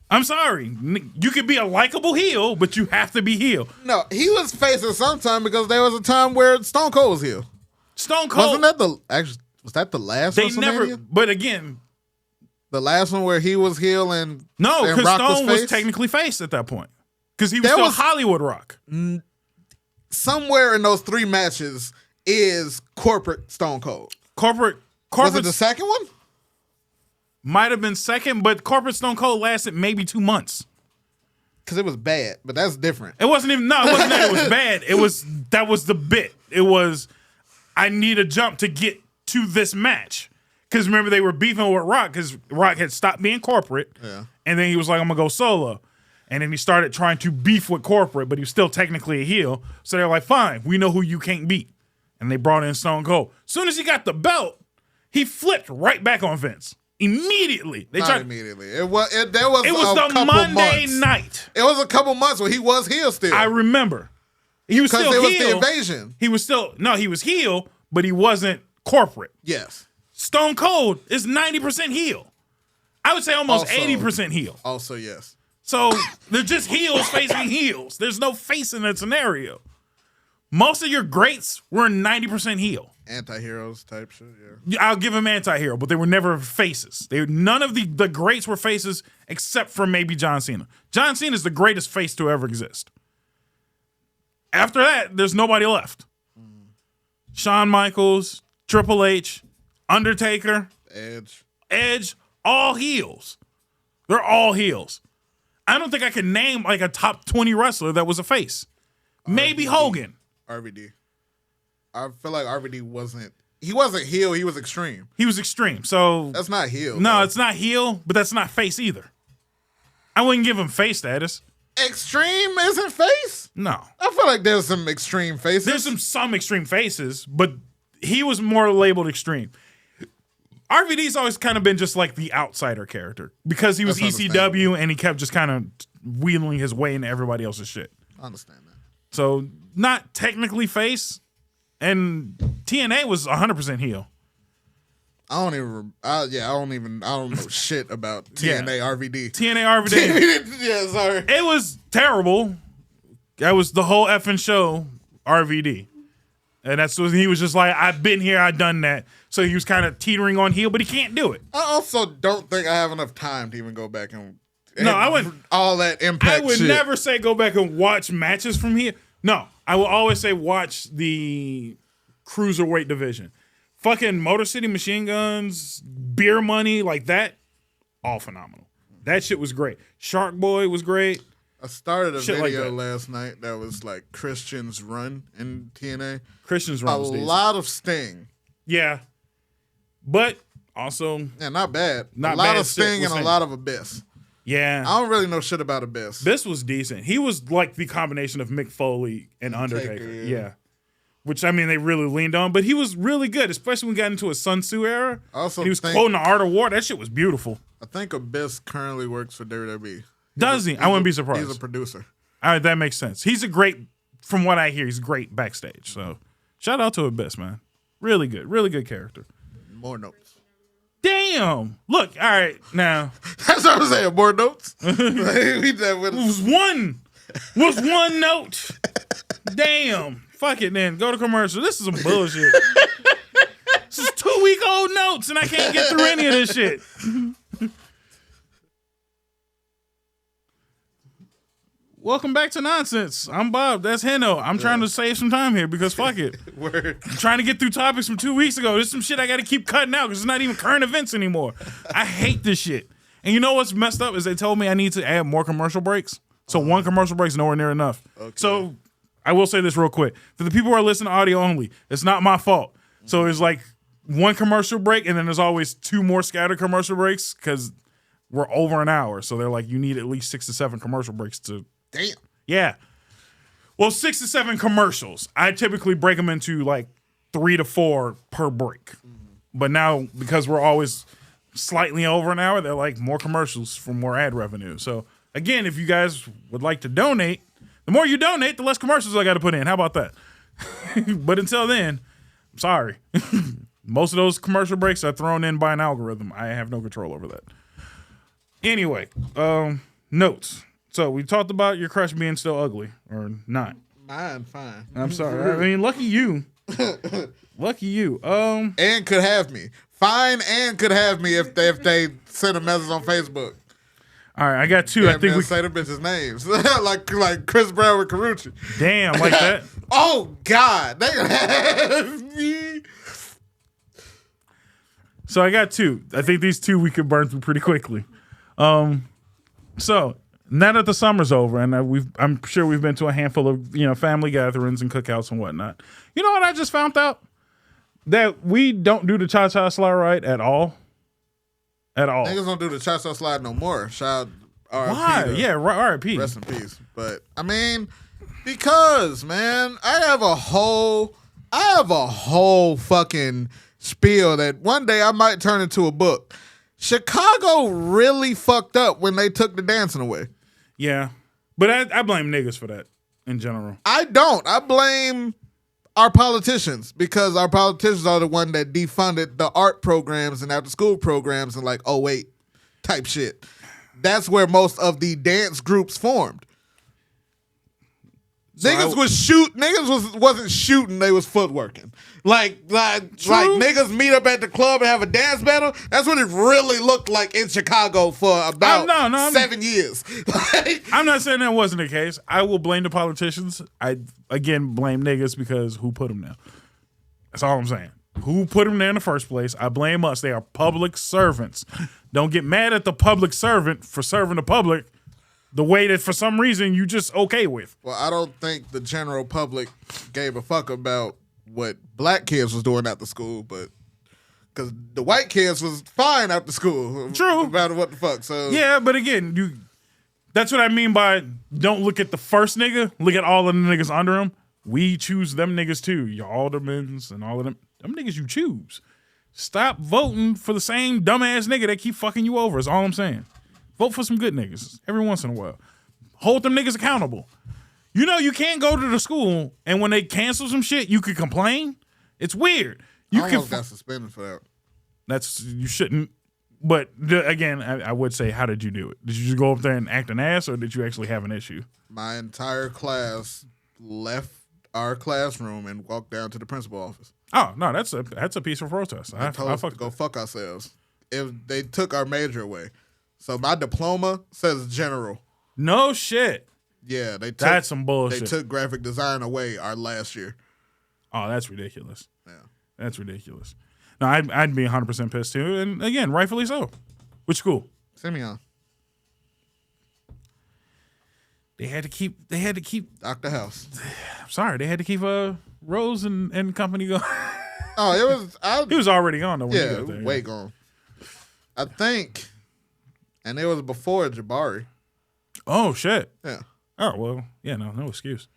I'm sorry. You could be a likable heel, but you have to be heel. No, he was facing sometime because there was a time where Stone Cold was heel. Stone Cold. Was that the last They WrestleMania? never, but again. The last one where he was heel and no, because Stone was face? technically face at that point. Because he was still Hollywood Rock. Somewhere in those three matches is corporate Stone Cold. Corporate was it the second one? Might have been second, but corporate Stone Cold lasted maybe 2 months. Because it was bad, but that's different. It wasn't even, no, it wasn't that it was bad. That was the bit. It was, I need a jump to get to this match. Because remember, they were beefing with Rock because Rock had stopped being corporate. Yeah. And then he was like, I'm going to go solo. And then he started trying to beef with corporate, but he was still technically a heel. So they're like, fine, we know who you can't beat. and they brought in Stone Cold. As soon as he got the belt, he flipped right back on Vince immediately. Not immediately. It was the Monday night. It was a couple months where he was heel still. I remember. He was still heel. Because it was the invasion. He was heel, but he wasn't corporate. Yes. Stone Cold is 90% heel. I would say almost 80% heel. Also, yes. So they're just heels facing heels. There's no face in that scenario. Most of your greats were 90% heel. Anti-heroes type shit, yeah. I'll give them anti-hero, but they were never faces. None of the greats were faces except for maybe John Cena. John Cena is the greatest face to ever exist. After that, there's nobody left. Shawn Michaels, Triple H, Undertaker, Edge, all heels. They're all heels. I don't think I can name like a top 20 wrestler that was a face. Maybe Hogan. RVD. I feel like RVD wasn't heel, he was extreme. He was extreme. So that's not heel. No, it's not heel, but that's not face either. I wouldn't give him face status. Extreme isn't face? No. I feel like there's some extreme faces. There's some extreme faces, but he was more labeled extreme. RVD's always kind of been just like the outsider character because he was ECW and he kept just kind of wheeling his way into everybody else's shit. I understand that. So not technically face, and TNA was 100% heel. I don't know shit about TNA RVD. TNA RVD. Yeah, sorry. It was terrible. That was the whole effing show, RVD. And that's when he was just like, I've been here, I've done that. So he was kind of teetering on heel, but he can't do it. I also don't think I have enough time to even go back and no, I wouldn't. All that impact. I would shit. never say go back and watch matches from here. No, I will always say watch the cruiserweight division. Fucking Motor City Machine Guns, Beer Money, like that, all phenomenal. That shit was great. Shark Boy was great. I started a video like last night that was like Christian's run in TNA. Christian's run was decent. lot of Sting. Yeah. But also... Yeah, not bad. Not a lot bad of Sting and a lot of Abyss. Yeah. I don't really know shit about Abyss. Abyss was decent. He was like the combination of Mick Foley and Undertaker. Yeah. Which, I mean, they really leaned on. But he was really good, especially when we got into a Sun Tzu era. He was quoting the Art of War. That shit was beautiful. I think Abyss currently works for WWE. Does he? I wouldn't be surprised. He's a producer. All right, that makes sense. He's a great, from what I hear, he's great backstage. So shout out to Abyss, man. Really good character. More notes. Damn. Look, all right, now. That's what I'm saying, more notes. It was one note. Damn. Fuck it then. Go to commercial. This is some bullshit. This is 2-week-old notes and I can't get through any of this shit. Welcome back to Nonsense. I'm Bob. That's Heno. I'm trying to save some time here because fuck it. Word. I'm trying to get through topics from 2 weeks ago. There's some shit I got to keep cutting out because it's not even current events anymore. I hate this shit. And you know what's messed up is they told me I need to add more commercial breaks. So one commercial break's nowhere near enough. Okay. So I will say this real quick. For the people who are listening to audio only, it's not my fault. So it's like one commercial break and then there's always 2 more scattered commercial breaks because we're over an hour. So they're like, you need at least 6 to 7 commercial breaks to... Damn. Yeah. Well, 6 to 7 commercials. I typically break them into like 3 to 4 per break. But now, because we're always slightly over an hour, they're like more commercials for more ad revenue. So again, if you guys would like to donate, the more you donate, the less commercials I got to put in. How about that? But until then, I'm sorry. Most of those commercial breaks are thrown in by an algorithm. I have no control over that. Anyway, notes. So we talked about your crush being still ugly or not. Mine, fine. I'm sorry. I mean, lucky you. Lucky you. And could have me. Fine and could have me if they send a message on Facebook. All right, I got 2. Damn, I think we say the bitches' names like Chris Brown with Carucci. Damn, like that. Oh God, they gonna have me. So I got 2. I think these 2 we could burn through pretty quickly. So now that the summer's over, and I'm sure we've been to a handful of family gatherings and cookouts and whatnot. You know what I just found out? That we don't do the cha-cha slide right at all. At all. Niggas don't do the cha-cha slide no more. Shout out Why? Yeah, R.I.P. Rest in peace. But I mean, because man, I have a whole I have a whole fucking spiel that one day I might turn into a book. Chicago really fucked up when they took the dancing away. Yeah. But I blame niggas for that in general. I don't. I blame our politicians because our politicians are the one that defunded the art programs and after school programs and like, oh wait, type shit. That's where most of the dance groups formed. So niggas wasn't shooting, they was footworking. Like niggas meet up at the club and have a dance battle. That's what it really looked like in Chicago for about 7 years. I'm not saying that wasn't the case. I will blame the politicians. I again blame niggas because who put them there? That's all I'm saying. Who put them there in the first place? I blame us. They are public servants. Don't get mad at the public servant for serving the public the way that for some reason you just okay with. Well, I don't think the general public gave a fuck about what black kids was doing after school, but because the white kids was fine after school. True. No matter what the fuck. So yeah, but again, that's what I mean by don't look at the first nigga, look at all of the niggas under him. We choose them niggas too. Your aldermans and all of them. Them niggas you choose. Stop voting for the same dumbass nigga that keep fucking you over is all I'm saying. Vote for some good niggas every once in a while. Hold them niggas accountable. You know you can't go to the school and when they cancel some shit, you could complain. It's weird. You I almost got suspended for that. You shouldn't. But again, I would say, how did you do it? Did you just go up there and act an ass, or did you actually have an issue? My entire class left our classroom and walked down to the principal office. Oh no, that's a peaceful protest. They told us to go fuck ourselves. If they took our major away. So my diploma says general. No shit. Yeah, that's some bullshit. They took graphic design away our last year. Oh, that's ridiculous. Yeah, that's ridiculous. No, I'd be 100% pissed too, and again, rightfully so. Which school? Simeon. They had to keep Dr. House. I'm sorry, they had to keep Rose and company going. Oh, it was. He was already gone though. When yeah, he got there, way gone. I think. And it was before Jabari. Oh, shit. Yeah. Oh, well, yeah, no excuse.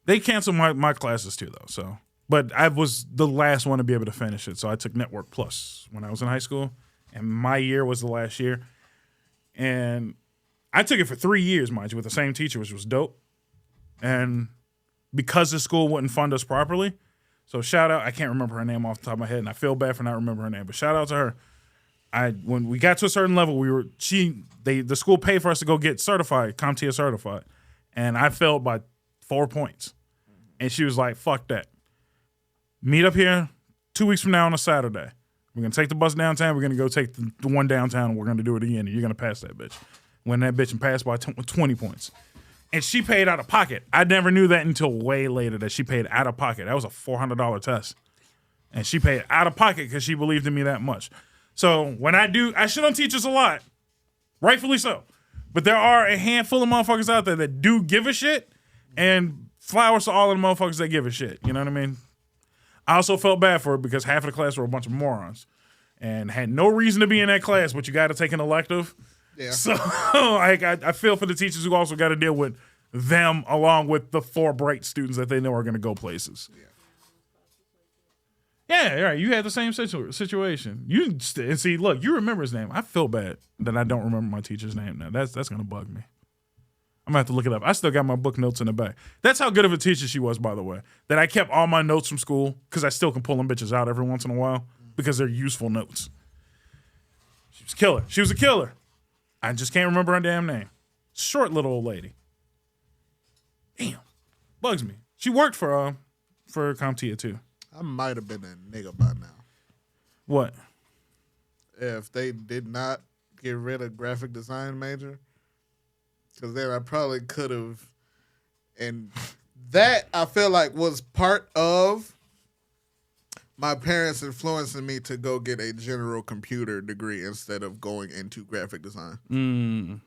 They canceled my classes too, though. So, but I was the last one to be able to finish it. So I took Network Plus when I was in high school. And my year was the last year. And I took it for 3 years, mind you, with the same teacher, which was dope. And because the school wouldn't fund us properly, so shout out, I can't remember her name off the top of my head, and I feel bad for not remembering her name, but shout out to her. When we got to a certain level, the school paid for us to go get certified, CompTIA certified, and I failed by 4 points. And she was like, "Fuck that. Meet up here 2 weeks from now on a Saturday. We're gonna take the bus downtown. We're gonna go take the one downtown, and we're gonna do it again. And you're gonna pass that bitch. When that bitch and pass by 20 points." And she paid out of pocket. I never knew that until way later that she paid out of pocket. That was a $400 test, and she paid out of pocket because she believed in me that much. So when I shit on teachers a lot, rightfully so. But there are a handful of motherfuckers out there that do give a shit, and flowers to all of the motherfuckers that give a shit. You know what I mean? I also felt bad for it because half of the class were a bunch of morons and had no reason to be in that class, but you got to take an elective. Yeah. So I feel for the teachers who also got to deal with them along with the 4 bright students that they know are going to go places. Yeah, right. You had the same situation. And see, look, you remember his name. I feel bad that I don't remember my teacher's name now. That's gonna bug me. I'm gonna have to look it up. I still got my book notes in the back. That's how good of a teacher she was, by the way. That I kept all my notes from school because I still can pull them bitches out every once in a while because they're useful notes. She was killer. She was a killer. I just can't remember her damn name. Short little old lady. Damn, bugs me. She worked for CompTIA too. I might have been a nigga by now. What? If they did not get rid of graphic design major, because then I probably could have. And that I feel like was part of my parents influencing me to go get a general computer degree instead of going into graphic design.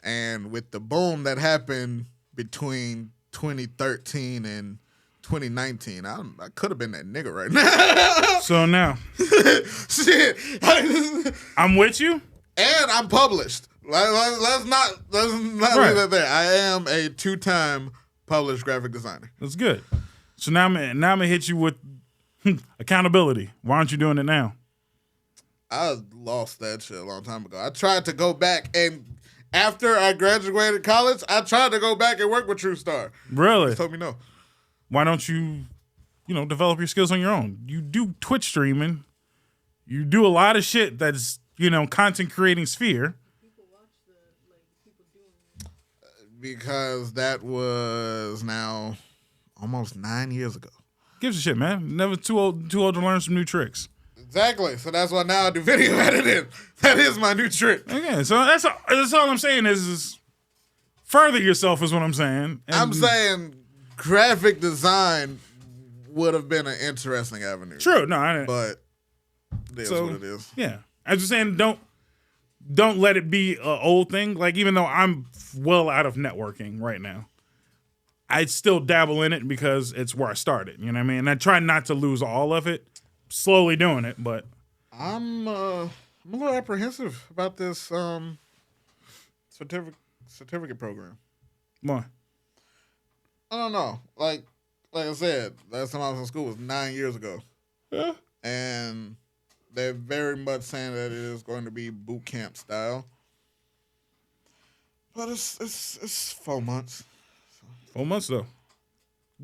And with the boom that happened between 2013 and 2019, I could have been that nigga right now. So now, shit, I'm with you, and I'm published. Let's not leave that there. I am a 2-time published graphic designer. That's good. So now I'm gonna hit you with accountability. Why aren't you doing it now? I lost that shit a long time ago. I tried to go back, and after I graduated college, I tried to go back and work with TrueStar. Really? They told me no. Why don't you, develop your skills on your own? You do Twitch streaming. You do a lot of shit that's, content creating sphere. Because that was now almost 9 years ago. Gives a shit, man. Never too old to learn some new tricks. Exactly. So that's why now I do video editing. That is my new trick. Okay, so that's all I'm saying is further yourself is what I'm saying. And I'm saying graphic design would have been an interesting avenue. True. No, I didn't. But it is what it is. Yeah. I was just saying don't let it be an old thing. Like, even though I'm well out of networking right now, I still dabble in it because it's where I started. You know what I mean? And I try not to lose all of it. Slowly doing it, but I'm a little apprehensive about this certificate program. Why? I don't know. Like I said, last time I was in school was 9 years ago. Yeah. And they're very much saying that it is going to be boot camp style. But it's 4 months. 4 months though.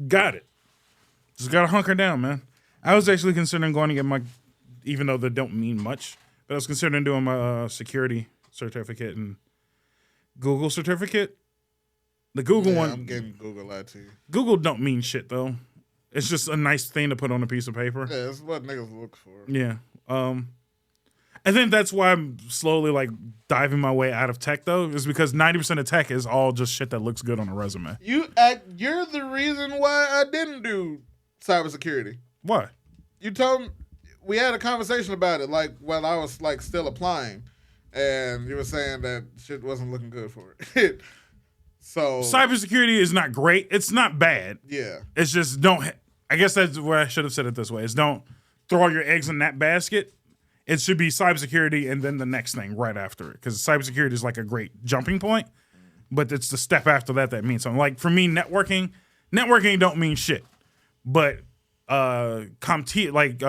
Got it. Just gotta hunker down, man. I was actually considering going to get my, even though they don't mean much, but I was considering doing my security certificate and Google certificate. The Google one. I'm getting Google out to you. Google don't mean shit though. It's just a nice thing to put on a piece of paper. Yeah, it's what niggas look for. Yeah. I think that's why I'm slowly like diving my way out of tech though, is because 90% of tech is all just shit that looks good on a resume. You're the reason why I didn't do cybersecurity. What? You told me, we had a conversation about it, like while I was like still applying, and you were saying that shit wasn't looking good for it. So cybersecurity is not great. It's not bad. Yeah. It's just I guess that's where I should have said it this way, is don't throw all your eggs in that basket. It should be cybersecurity and then the next thing right after it. Because cybersecurity is like a great jumping point, but it's the step after that means something. Like for me, networking don't mean shit. But CompTIA, like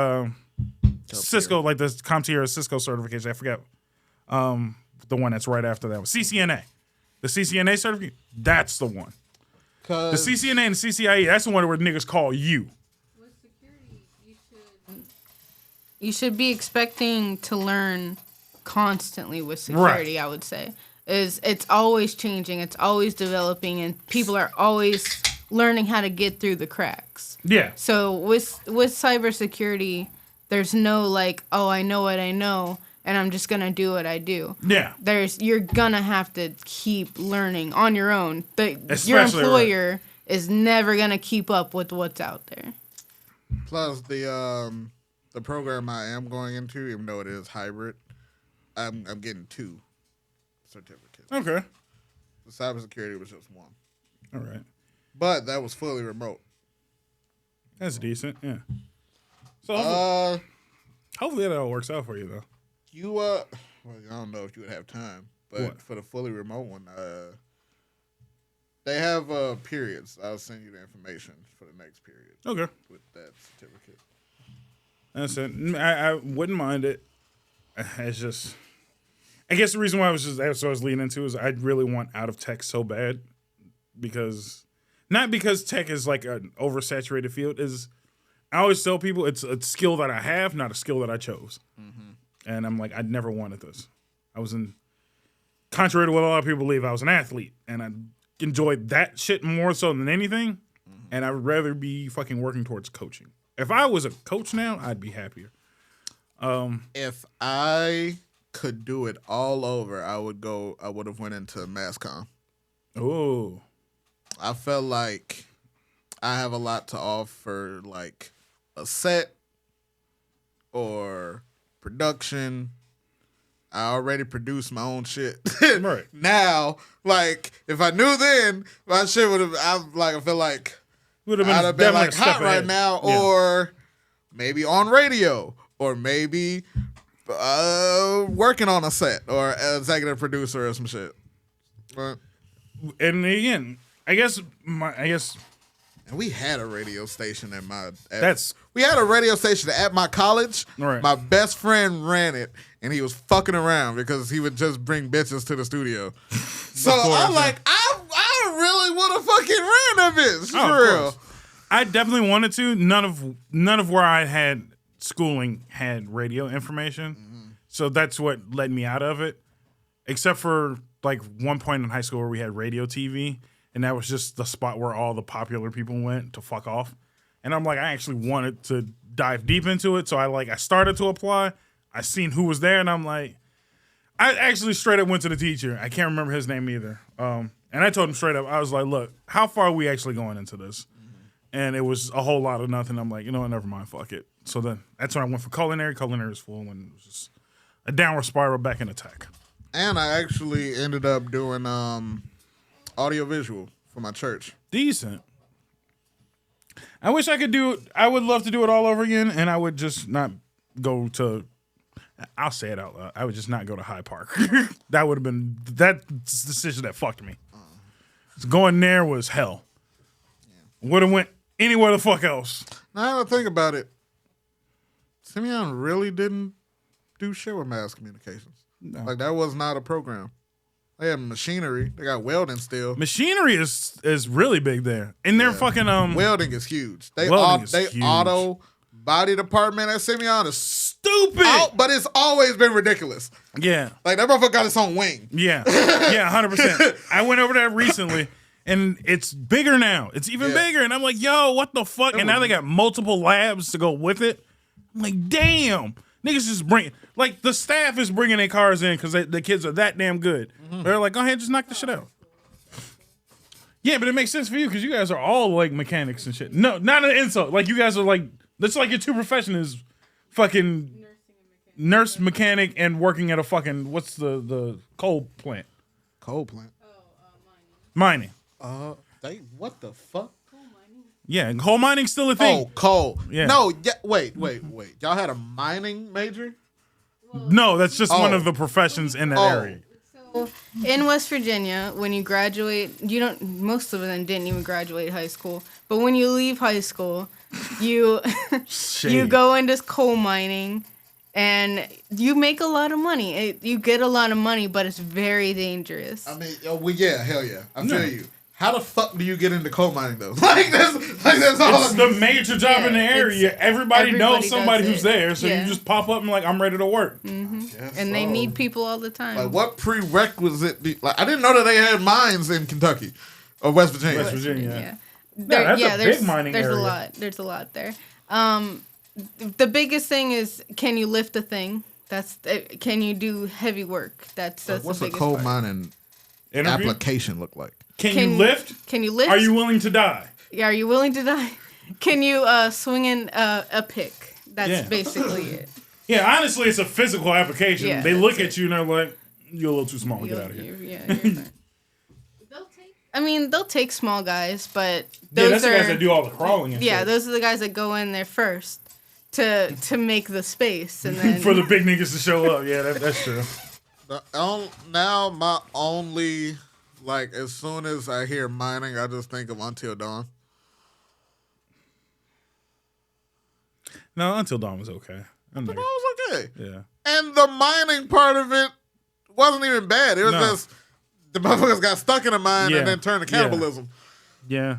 Cisco, like the CompTIA or Cisco certification, I forget the one that's right after that one. CCNA. The CCNA certificate, that's the one. The CCNA and the CCIE, that's the one where niggas call you. With security, you should be expecting to learn constantly with security, right. I would say. It's always changing, it's always developing, and people are always learning how to get through the cracks. Yeah. So with cybersecurity, there's no like, oh, I know what I know, and I'm just gonna do what I do. Yeah. You're gonna have to keep learning on your own. Especially your employer is never gonna keep up with what's out there. Plus the program I am going into, even though it is hybrid, I'm getting 2 certificates. Okay. The cybersecurity was just 1. All right. But that was fully remote. That's decent, yeah. So hopefully that all works out for you though. Well, I don't know if you would have time, but what? For the fully remote one, they have periods. I'll send you the information for the next period. Okay. With that certificate. That's it. I wouldn't mind it. It's just, I guess the reason why that's what I was leading into is I really want out of tech so bad not because tech is like an oversaturated field. I always tell people it's a skill that I have, not a skill that I chose. Mm-hmm. And I'm like, I never wanted this. Contrary to what a lot of people believe, I was an athlete. And I enjoyed that shit more so than anything. Mm-hmm. And I would rather be fucking working towards coaching. If I was a coach now, I'd be happier. If I could do it all over, I would have went into mass comm. Oh. I felt like I have a lot to offer, like a set or production. I already produced my own shit. Right. Now, like, if I knew then, my shit would have, I feel like I'd have been like hot right ahead. now, Yeah. or maybe on radio, or maybe working on a set, or executive producer or some shit. But, and again, I guess And we had a radio station at my. We had a radio station at my college. Right. My best friend ran it, and he was fucking around because he would just bring bitches to the studio. So I'm like, I really would have fucking ran that bitch for real. I definitely wanted to. None of where I had schooling had radio information, so that's what led me out of it. Except for like one point in high school where we had radio TV. And that was just the spot where all the popular people went to fuck off. And I'm like, I actually wanted to dive deep into it. So I started to apply. I seen who was there. And I'm like, I actually straight up went to the teacher. I can't remember his name either. And I told him straight up, I was like, look, how far are we actually going into this? And it was a whole lot of nothing. I'm like, you know what, never mind, fuck it. So then that's when I went for culinary. Culinary was full. And it was just a downward spiral back in attack. And I actually ended up doing... audiovisual for my church. Decent. I wish I could do it. I would love to do it all over again, and I would just not go to. I'll say it out loud. I would just not go to Hyde Park. That would have been that decision that fucked me. Going there was hell. Yeah. Would have went anywhere the fuck else. Now that I think about it, Simeon really didn't do shit with mass communications. No. Like that was not a program. They have machinery. They got welding still. Machinery is really big there. And they're fucking welding is huge. They huge. auto body department at Simeon is stupid. But it's always been ridiculous. Yeah. Like that motherfucker got its own wing. Yeah. Yeah, 100%. I went over there recently and it's bigger now. It's even bigger. And I'm like, yo, what the fuck? And now they got multiple labs to go with it. I'm like, damn. Niggas just bring, like, the staff is bringing their cars in because the kids are that damn good. Mm-hmm. They're like, go ahead, just knock the shit out. Yeah, but it makes sense for you because you guys are all, like, mechanics and shit. No, not an insult. Like, you guys are, like, that's like your two professions, fucking nurse, mechanic, and working at a fucking, what's the coal plant? Coal plant? Mining. What the fuck? Yeah, coal mining's still a thing. Oh, coal. Yeah. No, wait. Y'all had a mining major? No, that's just one of the professions in that area. So in West Virginia, when you graduate, most of them didn't even graduate high school. But when you leave high school, you you go into coal mining and you make a lot of money. You get a lot of money, but it's very dangerous. I mean, hell yeah. I feel you. How the fuck do you get into coal mining though? That's all. It's the major job in the area. Everybody knows somebody who's there, so you just pop up and like, I'm ready to work. Mm-hmm. And they need people all the time. Like, what prerequisite? I didn't know that they had mines in Kentucky or West Virginia. West Virginia. Yeah. That's a big mining area. There's a lot there. The biggest thing is, can you lift a thing? Can you do heavy work? That's what's the a biggest coal part. mining application look like? Can you lift? Can you lift? Are you willing to die? Yeah, are you willing to die? Can you swing in a pick? That's basically it. Yeah, honestly, it's a physical application. Yeah, they look at you and they're like, "You're a little too small. Get out of here." They'll take small guys, but that's the guys that do all the crawling and shit. Yeah, those are the guys that go in there first to make the space, and then for the big niggas to show up. Yeah, that's true. Now my only, like, as soon as I hear mining, I just think of Until Dawn. No, Until Dawn was okay. Until Dawn was okay. Yeah. And the mining part of it wasn't even bad. It was just the motherfuckers got stuck in a mine and then turned to cannibalism. Yeah.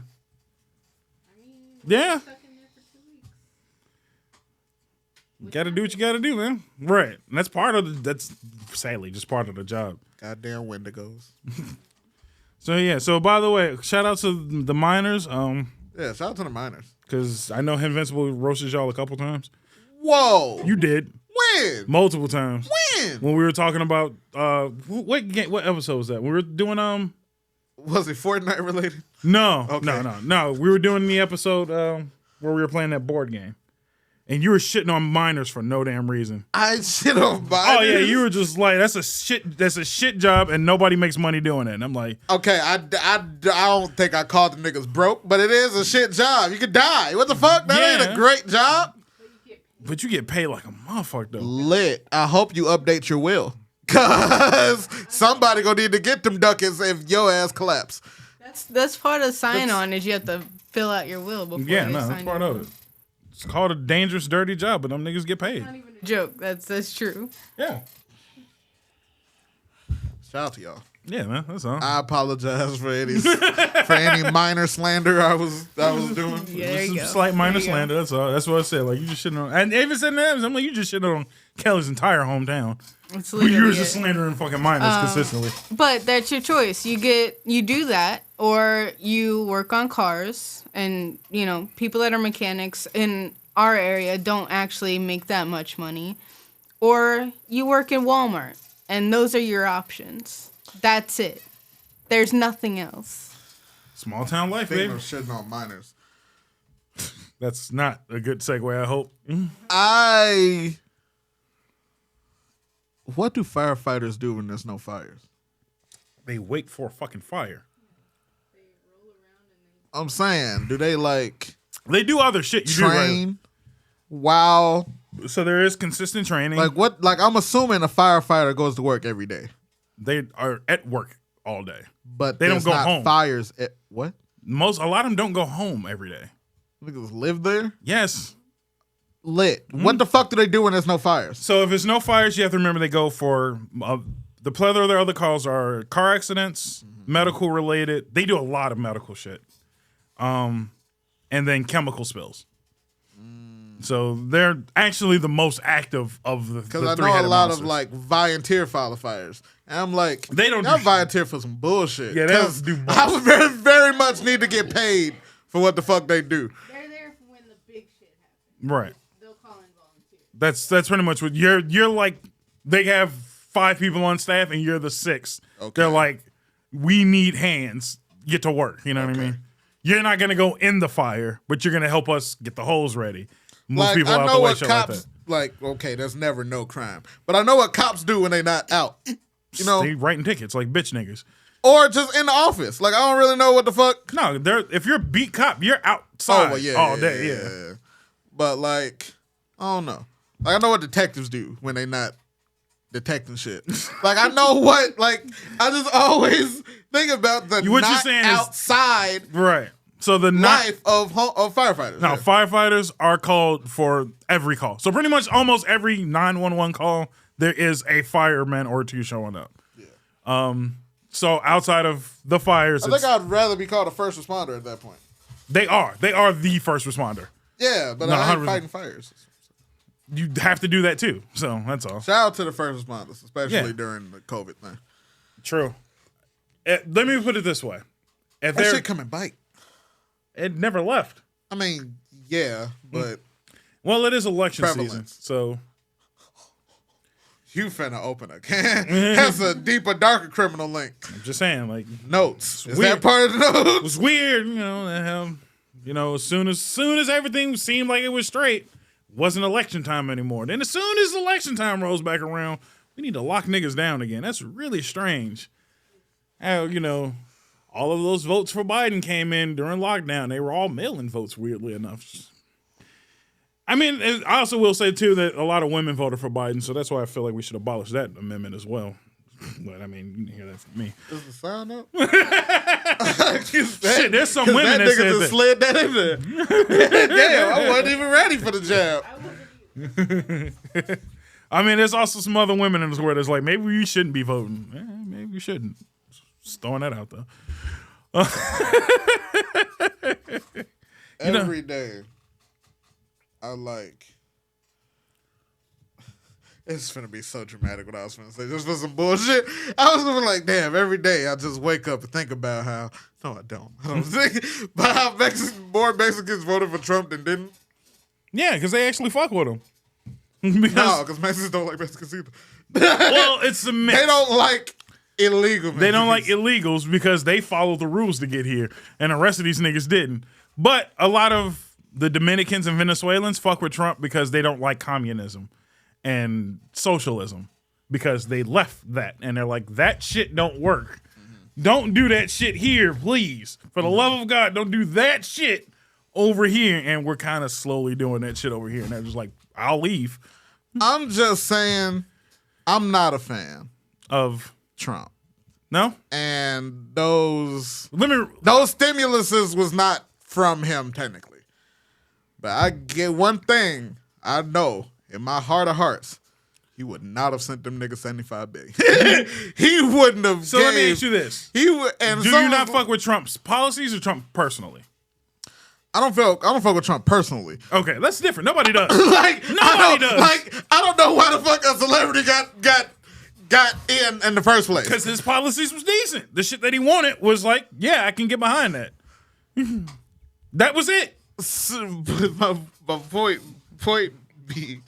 Yeah. You gotta do what you gotta do, man. Right. And that's sadly just part of the job. Goddamn Wendigos. So by the way, shout out to the miners. Yeah, shout out to the miners. Because I know Invincible roasted y'all a couple times. Whoa. You did. When? Multiple times. When? When we were talking about what episode was that? We were doing was it Fortnite related? No. Okay. No. We were doing the episode where we were playing that board game. And you were shitting on miners for no damn reason. I shit on miners? Oh yeah, you were just like, that's a shit job and nobody makes money doing it. And I'm like, okay, I don't think I called the niggas broke, but it is a shit job. You could die. What the fuck? That ain't a great job. But you get paid like a motherfucker though. Lit. I hope you update your will. Cause somebody gonna need to get them ducats if your ass collapse. That's part of sign on is you have to fill out your will before Yeah, they no, sign that's part your of will. it. It's called a dangerous, dirty job, but them niggas get paid. Not even a joke. That's true. Yeah. Shout out to y'all. Yeah, man, that's all. I apologize for any minor slander I was doing. Yeah, there you Some go. slight minor There you go. slander, that's all. That's what I said. Like, you just shitting on... And even said that, I'm like, you just shitting on Kelly's entire hometown. It's But you literally were just it. slandering fucking minors consistently. But that's your choice. You do that, or you work on cars, and people that are mechanics in our area don't actually make that much money, or you work in Walmart, and those are your options. That's it. There's nothing else. Small town life, Speaking baby. of shitting on minors, That's not a good segue, I hope. what do firefighters do when there's no fires? They wait for a fucking fire. I'm saying, do they They do other shit. You train? Wow. do, right? So there is consistent training. What? I'm assuming a firefighter goes to work every day, They are at work all day. but They don't there's go not home. fires. What? A lot of them don't go home every day. Niggas live there? Yes. Lit. What the fuck do they do when there's no fires? So if there's no fires, you have to remember they go for the plethora of their other calls are car accidents, medical related. They do a lot of medical shit, and then chemical spills. So they're actually the most active of the Because I know a three-headed lot monsters. of volunteer firefighters, and I'm like, They don't y'all do volunteer for some bullshit. Yeah, they don't 'Cause do much. I would very, very much need to get paid for what the fuck they do. They're there when the big shit happens. right. They'll call in volunteers. That's pretty much what you're like. They have 5 people on staff, and you're the 6th. Okay. They're like, we need hands. Get to work. You know what I mean? You're not gonna go in the fire, but you're gonna help us get the hose ready. Move people I out know the way. what Shit cops okay, there's never no crime, but I know what cops do when they not out. You know, They writing tickets like bitch niggas. or just in the office. I don't really know what the fuck. No, if you're a beat cop, you're outside all day. Yeah. But I don't know. I know what detectives do when they not detecting shit. I know what. I just always think about the What you're not saying is- outside Right. So the not life of firefighters. now Yeah. firefighters are called for every call. So pretty much almost every 911 call, there is a fireman or 2 showing up. Yeah. So outside of the fires, I think I'd rather be called a first responder at that point. they are the first responder. Yeah, but No, I ain't 100%. fighting fires. You have to do that too. So that's all. Shout out to the first responders, especially Yeah. during the COVID thing. True. Let me put it this way: if That there, shit come and bite. it never left. I mean, yeah, but Well, it is election Prevalence. season, so you finna open a can. That's a deeper, darker criminal link. I'm just saying, like, Notes. Is weird. that part of the it notes? was weird, as soon as everything seemed like it was straight, wasn't election time anymore. Then as soon as election time rolls back around, we need to lock niggas down again. That's really strange. How, all of those votes for Biden came in during lockdown. They were all mail-in votes, weirdly enough. I mean, I also will say, too, that a lot of women voted for Biden, so that's why I feel like we should abolish that amendment as well. But, I mean, you can hear that from me. Is the sound up? Shit, there's some women that that nigga said just that. slid that in there. Damn, I wasn't even ready for the jab. I mean, there's also some other women in this world that's like, maybe you shouldn't be voting. Maybe you shouldn't. Just throwing that out there. Every day, it's finna be so dramatic what I was finna say. Just for some bullshit. I was gonna be like, damn, every day I just wake up and think about how, no, I don't think, but how more Mexicans voted for Trump than didn't. Yeah, because they actually fuck with him. No, Because, because Mexicans don't like Mexicans either. well, it's a mix. They don't like illegal Mexicans. They don't like illegals because they follow the rules to get here, and the rest of these niggas didn't. But a lot of the Dominicans and Venezuelans fuck with Trump because they don't like communism and socialism because they left that, and they're like, that shit don't work. Don't do that shit here, please. For the love of God, don't do that shit over here. And we're kind of slowly doing that shit over here, and they're just like, I'll leave. I'm just saying, I'm not a fan Of Trump. no, And those let me. stimuluses was not from him technically. But I get one thing I know in my heart of hearts, he would not have sent them niggas $75 billion. He wouldn't have. So let me ask you this: He would. And do you not fuck with Trump's policies or Trump personally? I don't fuck with Trump personally. Okay, that's different. Nobody does. Nobody does. Like I don't know why the fuck a celebrity got in the first place. Because his policies was decent. The shit that he wanted was like, yeah, I can get behind that. That was it. My point being,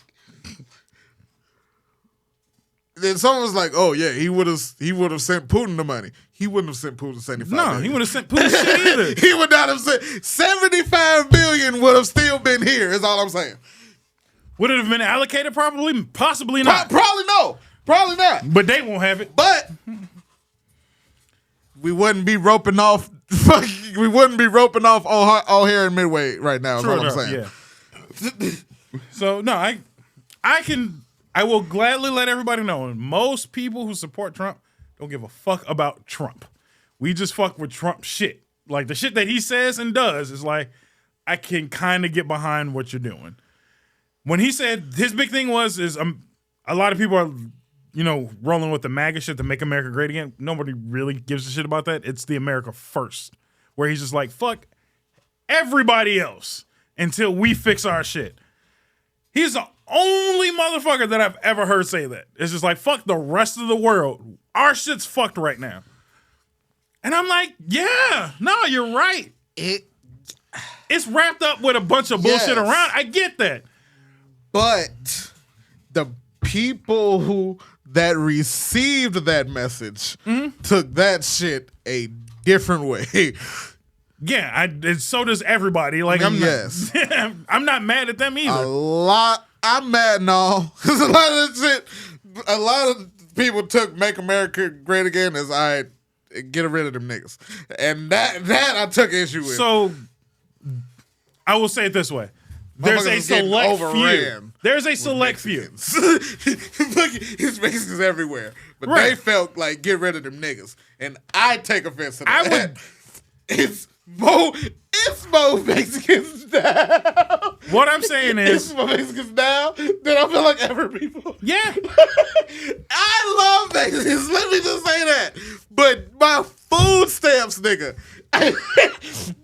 then someone was like, "Oh yeah, he would have sent Putin the money. He wouldn't have sent Putin $75 billion. He wouldn't have sent Putin shit either. He would not have sent $75 billion. Would have still been here. Is all I'm saying. Would it have been allocated properly? Possibly not. Probably no. Probably not. But they won't have it. But we wouldn't be roping off. We wouldn't be roping off all here in Midway right now. Is what I'm saying. Yeah. So no, I will gladly let everybody know. Most people who support Trump don't give a fuck about Trump. We just fuck with Trump shit. Like the shit that he says and does is like, I can kind of get behind what you're doing. When he said his big thing is a lot of people are, rolling with the MAGA shit to make America great again. Nobody really gives a shit about that. It's the America first, where he's just like, fuck everybody else until we fix our shit. He's the only motherfucker that I've ever heard say that. It's just like, fuck the rest of the world. Our shit's fucked right now. And I'm like, yeah, no, you're right. It's wrapped up with a bunch of bullshit around. I get that. But the people that received that message took that shit a different way. Yeah, and so does everybody. Like, I'm not mad at them either. I'm mad and all. Because a lot of shit, a lot of people took "Make America Great Again" as get rid of them niggas. And that I took issue with. So, I will say it this way. There's a select few. There's a select few. His Mexicans everywhere. But they felt like get rid of them niggas. And I take offense to that. It's more Mexicans now. What I'm saying is, it's more Mexicans now than I feel like ever before. Yeah. I love Mexicans. Let me just say that. But my food stamps, nigga.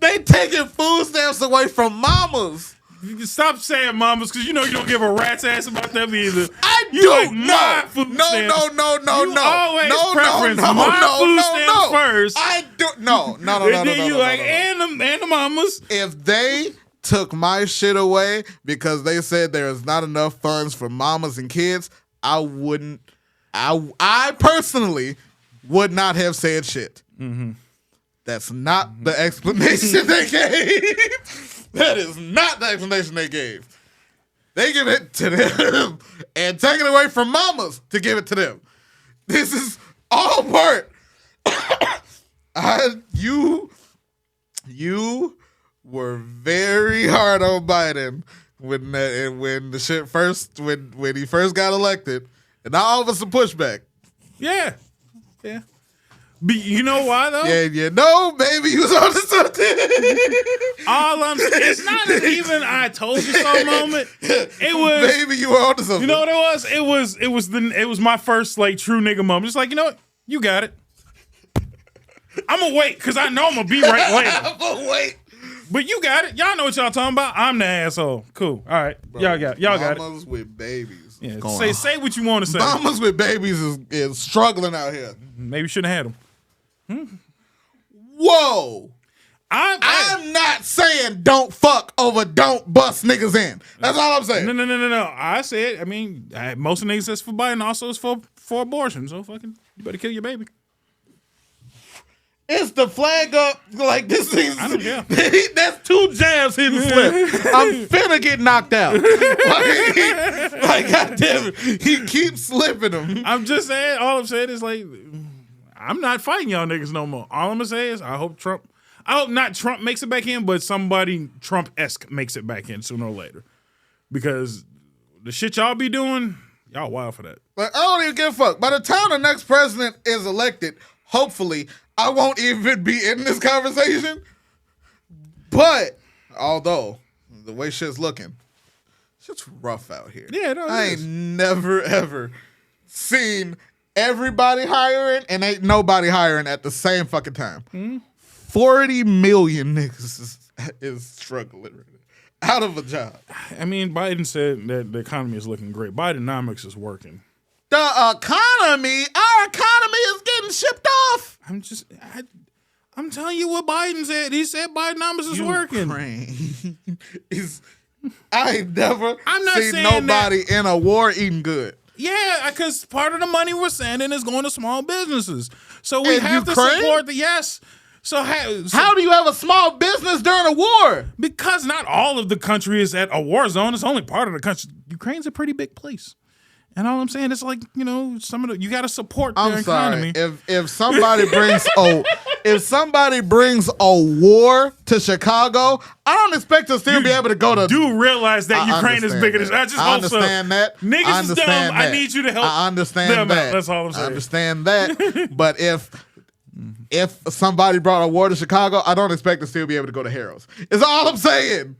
They taking food stamps away from mamas. You can stop saying mamas, because you don't give a rat's ass about them either. I you do like my no, food no, stamps. You always preference my food stamps first. I do no. And then you like and the mamas. If they took my shit away because they said there is not enough funds for mamas and kids, I wouldn't. I personally would not have said shit. Mm-hmm. That's not the explanation they gave. That is not the explanation they gave. They give it to them and take it away from mamas to give it to them. This is all part. You were very hard on Biden when the shit first when he first got elected, and now all of us are pushback. Yeah. But you know why though? Yeah, baby, you was on to something. It's not even I told you so moment. It was baby, you were on to something. You know what it was? It was my first like true nigga moment. Just like, you know what? You got it. I'm gonna wait because I know I'm gonna be right later. I'm gonna wait. But you got it. Y'all know what y'all talking about. I'm the asshole. Cool. All right. Bro, y'all got it. Mamas with babies. Yeah. Say what you want to say. Mamas with babies is struggling out here. Maybe you shouldn't have had them. Whoa. I'm not saying don't fuck over don't bust niggas in. That's all I'm saying. No. I said, most of the niggas that's for Biden also is for abortion. So fucking, you better kill your baby. It's the flag up like this thing. I don't care. That's 2 jabs hitting slip. I'm finna get knocked out. like goddamn it, he keeps slipping them. I'm just saying. All I'm saying is like, I'm not fighting y'all niggas no more. All I'm gonna say is I hope not Trump makes it back in, but somebody Trump-esque makes it back in sooner or later. Because the shit y'all be doing, y'all wild for that. Like, I don't even give a fuck. By the time the next president is elected, hopefully, I won't even be in this conversation. But although the way shit's looking, shit's rough out here. Yeah, no, I ain't never ever seen everybody hiring and ain't nobody hiring at the same fucking time. 40 million niggas is struggling right now, out of a job. I mean, Biden said that the economy is looking great. Bidenomics is working. The economy, our economy is getting shipped off. I'm telling you what Biden said. He said Bidenomics is working. Ukraine is. I ain't never I'm not seen saying nobody in a war eating good. Yeah, because part of the money we're sending is going to small businesses. So we In have to Ukraine? support the yes. So How do you have a small business during a war? because not all of the country is at a war zone. It's only part of the country. Ukraine's a pretty big place. And all I'm saying is like, you know, you got to support their I'm sorry. economy. If somebody brings a war to Chicago, I don't expect to still be able to go to. Do realize that I Ukraine is bigger than. I just hope so. understand that. Niggas I is understand dumb. I that. need you to help. I understand them that. out. That's all I'm saying. I understand that. But if somebody brought a war to Chicago, I don't expect to still be able to go to Harrow's. Is all I'm saying.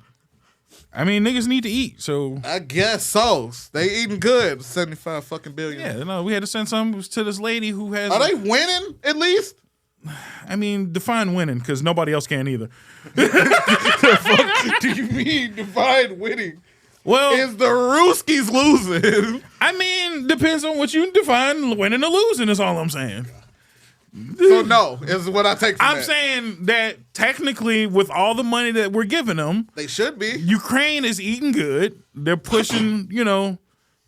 I mean, niggas need to eat. So I guess so. They eating good. 75 fucking billion. yeah, no, we had to send some to this lady who has. Are they winning at least? I mean, define winning because nobody else can either. Do you mean divine winning? Well, Is the Rooskies losing? I mean, depends on what you define winning or losing. Is all I'm saying. So no, is what I take from I'm that. saying that technically, with all the money that we're giving them, They should be. Ukraine is eating good. They're pushing, you know,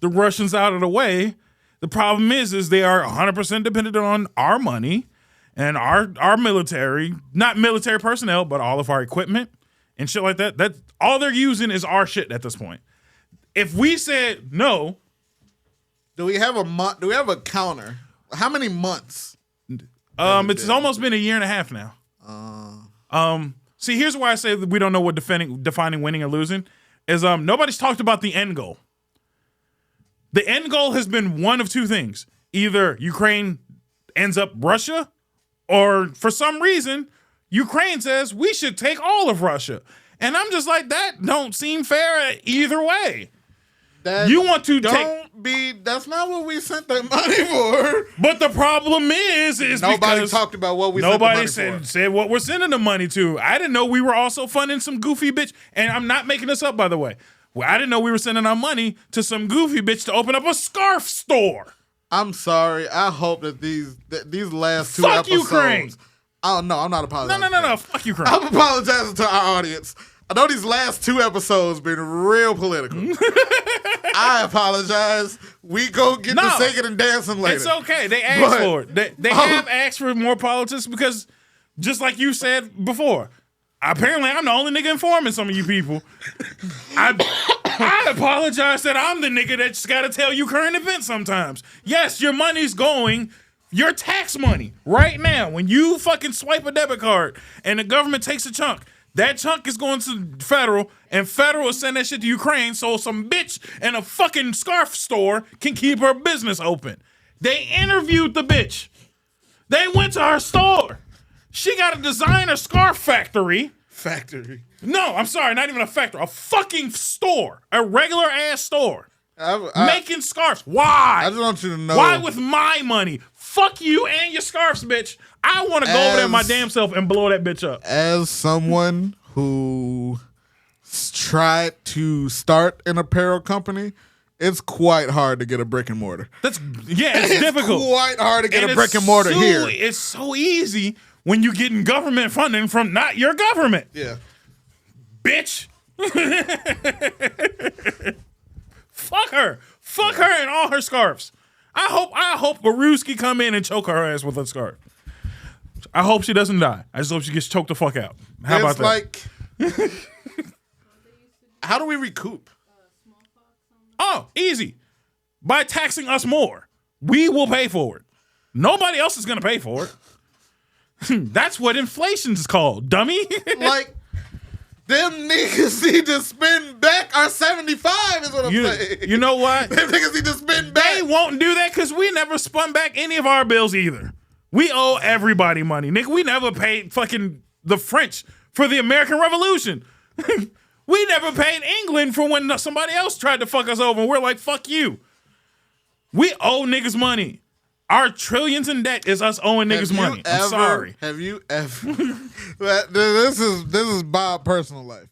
the Russians out of the way. The problem is they are 100% dependent on our money and our military, not military personnel, but all of our equipment and shit like that. That all they're using is our shit at this point. If we said no, Do we have a month? Do we have a counter? How many months? it's almost been a year and a half now. See, here's why I say that we don't know what defining winning or losing is. Nobody's talked about the end goal. The end goal has been one of two things: either Ukraine ends up Russia, or for some reason Ukraine says we should take all of Russia. And I'm just like, that don't seem fair either way. You want to That's not what we sent that money for. But the problem is Nobody because talked about what we sent the money for. said what we're sending the money to. I didn't know we were also funding some goofy bitch. And I'm not making this up, by the way. Well, I didn't know we were sending our money to some goofy bitch to open up a scarf store. I'm sorry. I hope that these last two Fuck episodes. Ukraine. Oh no, I'm not apologizing. No. Fuck Ukraine. I'm apologizing to our audience. I know these last two episodes been real political. I apologize. We go get to singing and dancing later. It's okay. They asked for it. They have asked for more politics because, just like you said before, apparently I'm the only nigga informing some of you people. I apologize that I'm the nigga that's got to tell you current events sometimes. Yes, your money's going, your tax money, right now. When you fucking swipe a debit card and the government takes a chunk, that chunk is going to federal, and federal will send that shit to Ukraine so some bitch in a fucking scarf store can keep her business open. They interviewed the bitch. They went to her store. She got a designer scarf factory. No, I'm sorry, not even a factory. A fucking store. A regular ass store. Making scarves. Why? I just want you to know. Why with my money? Fuck you and your scarves, bitch. I want to go over there my damn self and blow that bitch up. As someone who tried to start an apparel company, it's quite hard to get a brick and mortar. It's difficult. It's quite hard to get a brick and mortar here. It's so easy when you're getting government funding from not your government. Yeah. Bitch. Fuck her. Fuck her and all her scarves. I hope Baruski come in and choke her ass with a scarf. I hope she doesn't die. I just hope she gets choked the fuck out. How about that? How do we recoup? Oh, easy. By taxing us more. We will pay for it. Nobody else is going to pay for it. That's what inflation is called, dummy. Like, them niggas need to spend back our 75 is what I'm saying. You know what? Them niggas need to spend back. They won't do that because we never spun back any of our bills either. We owe everybody money. Nigga, we never paid fucking the French for the American Revolution. We never paid England for when somebody else tried to fuck us over. And we're like, fuck you. We owe niggas money. Our trillions in debt is us owing niggas money. I'm sorry. Have you ever? This is Bob's personal life.